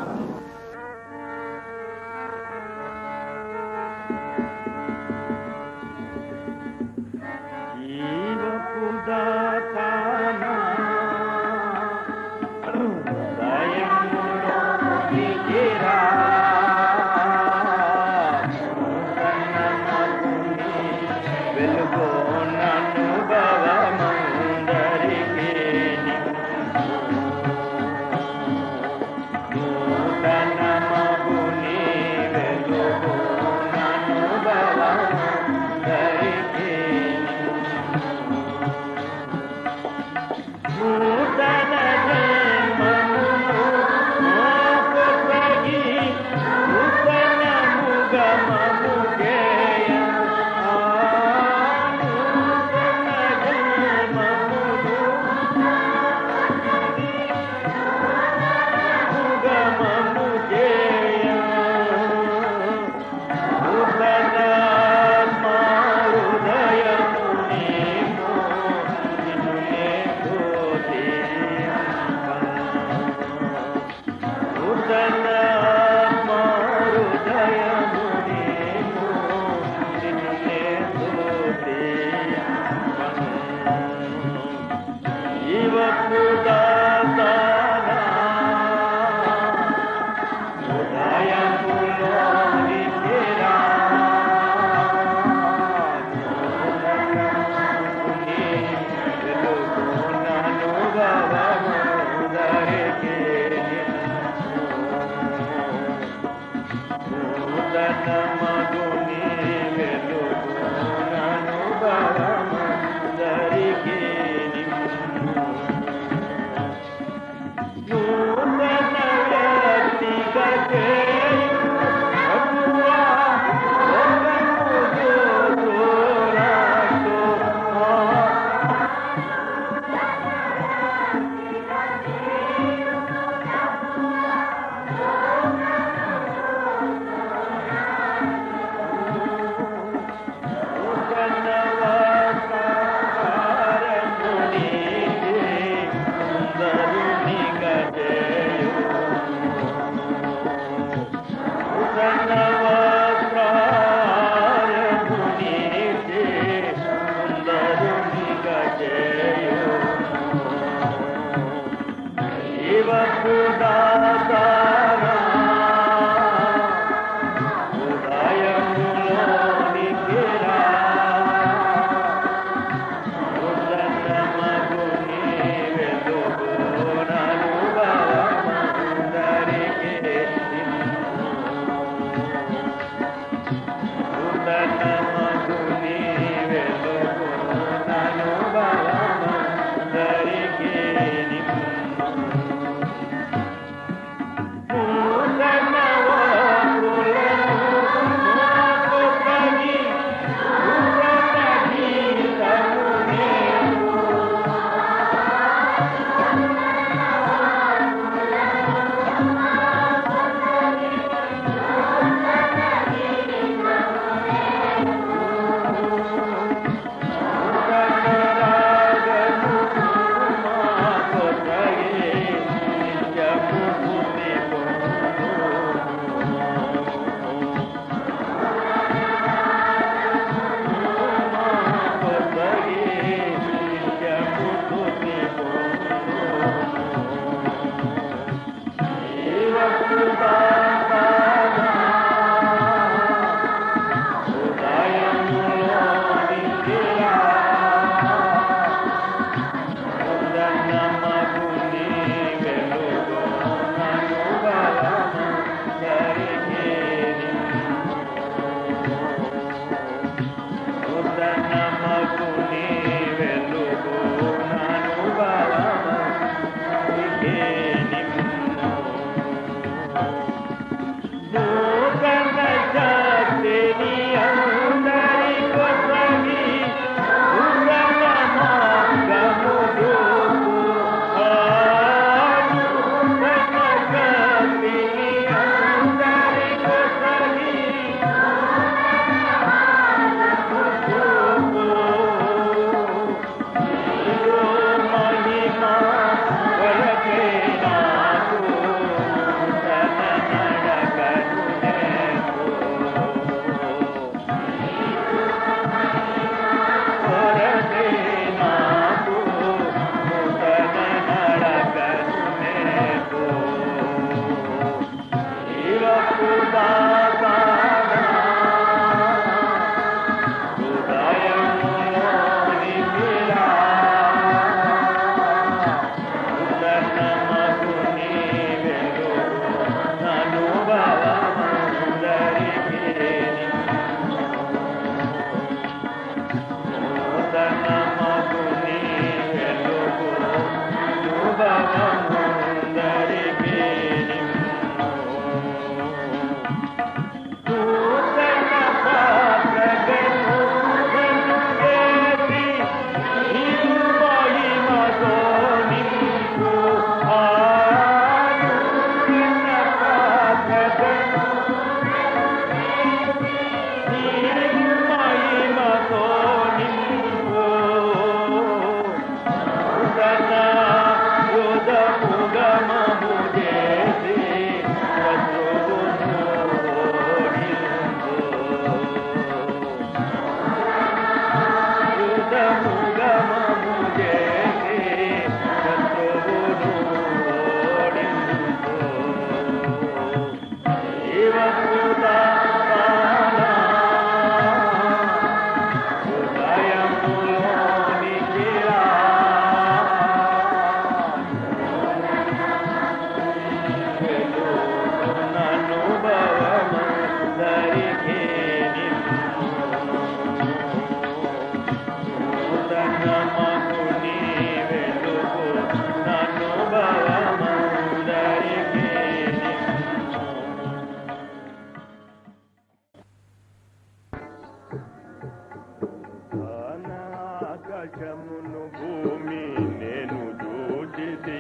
ఆకాశమును భూమి నేను చూచితి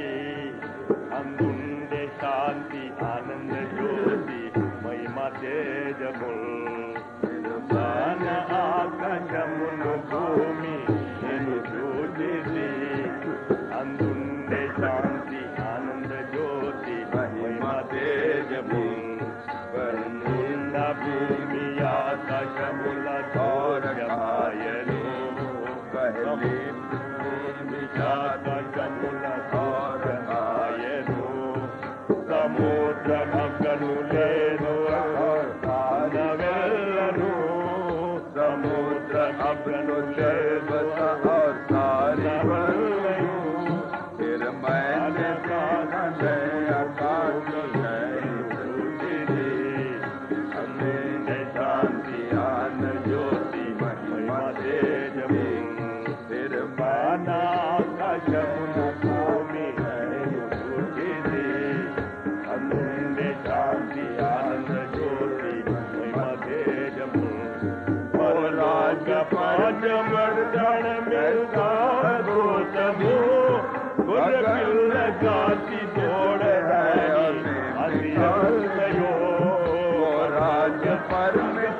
అందుండే శాంతి ఆనంద జ్యోతి మహిమ తేజముల్ ఆకాశమును భూమి నేను చూచితి అందుండే శాంతి ఆనంద జ్యోతి మహిమ తేజముల్ భూమి ఆకాశముల ఘోరమాయను సముద్ర హక్కను లేదు వెళ్ళను సముద్ర హక్కను లేదు फिर मैंने शांति आन ज्योति महिमा तेजमु फिर माना कशमुनु भूमि अंदे शांति आनंद ज्योति महिमा तेजमु और राज पांच मर्दन मिलता गोतमु गुर पिल्ल काती दौड़ है असियो राज पर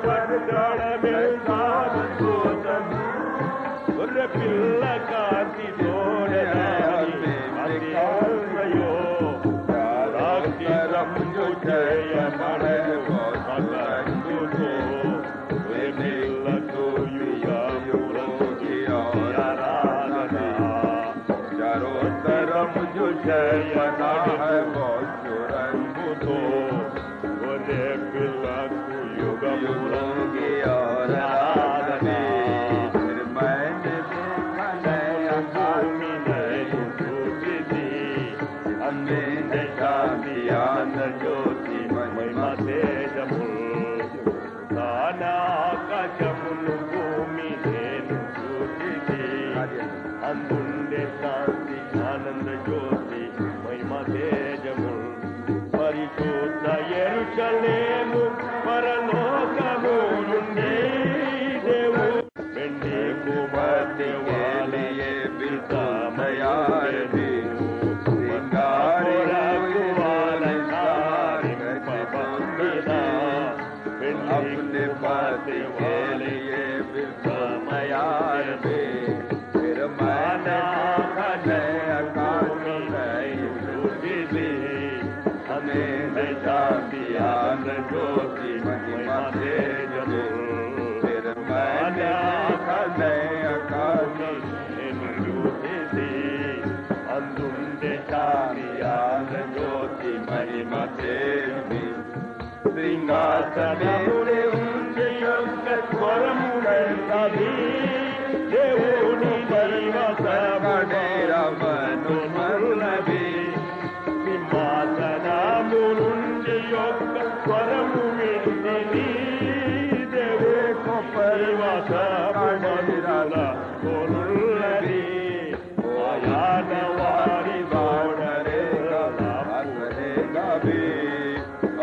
मर्दन मिलता गोतमु गुर पिल्ल काती दौड़ है असियो राक्षी रमु जय मरे अलंदु वे मिल तो युगा मुरंगी आराधना चारों तरफ जो जय बना है वो चुरंगो बोले पिला तू युग मुरंगी आराधना फिर मैंने देखा नया भूमि नई टूटी थी अंधे शांति आन ज्योति महिमा तेजमुल नाना आकाशमुनु भूमि నేను చూచితి అందుండే శాంతి ఆనంద జ్యోతి మహిమ తేజముల్ పరిశుద్ధ యెరూషలేము పరలోకము నుండి దేవు వెండి కుమార్తె వాలియే పితా మయార్ దేవు సింగారే अपने पाते वाले ये विश्वमयार में फिर माना आकाश नहीं टूटी थी हमें शांति आन ज्योति महिमा तेजमुल फिर माना आकाश नहीं टूटी थी अंदुंडे शांति आन ज्योति महिमा तेजमुल सिंहासने उनके स्वरमुड़ी देवुनि निवास बडेरा मनु मरुलभी सिंहासनमुनुंडे स्वरमुड़ी देवु निवास बडेरा मरुलभी आयान वारी बावड़रे लाभरेगा भी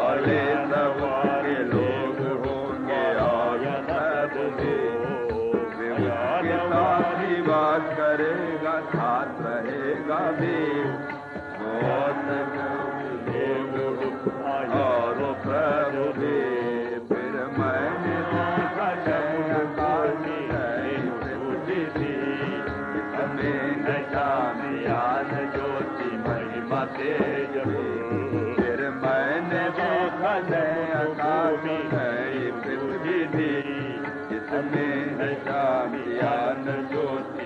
अले सवारे लोग होंगे आयन सारी बात करेगा साथ रहेगा भी और प्रभु भी फिर मैंने देखा टूटी थी हमें शांति आन ज्योति महिमा तेजमुल फिर मैंने देखा आकाश नहीं पृथ्वी थी जिसमें शांति आन ज्योति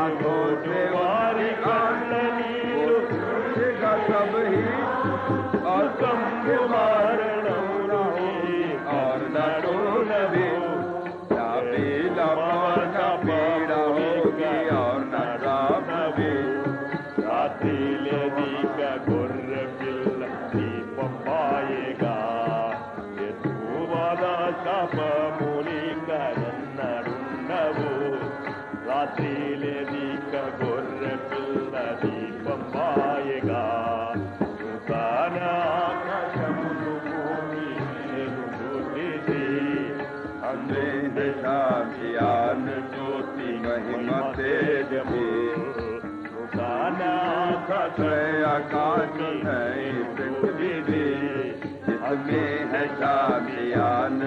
आंखों से वारी उठेगा सब ही और कम और न टूट भी पीला पाना पीड़ा होगी और न राम भी
रात्रि ले दीप गुर्र पिल दीप पाएगा ये तूवादा शाप मुनि करन्नडुंडवु रात्रि ले दीप गुर्र पिल दीप पाएगा सुतान आकाशमुनु भूमि नुदुदिति
अंधेर ज्ञान ज्योति महिमा तेज भी आकाश है पृथ्वी भी जिसमें है ज्ञान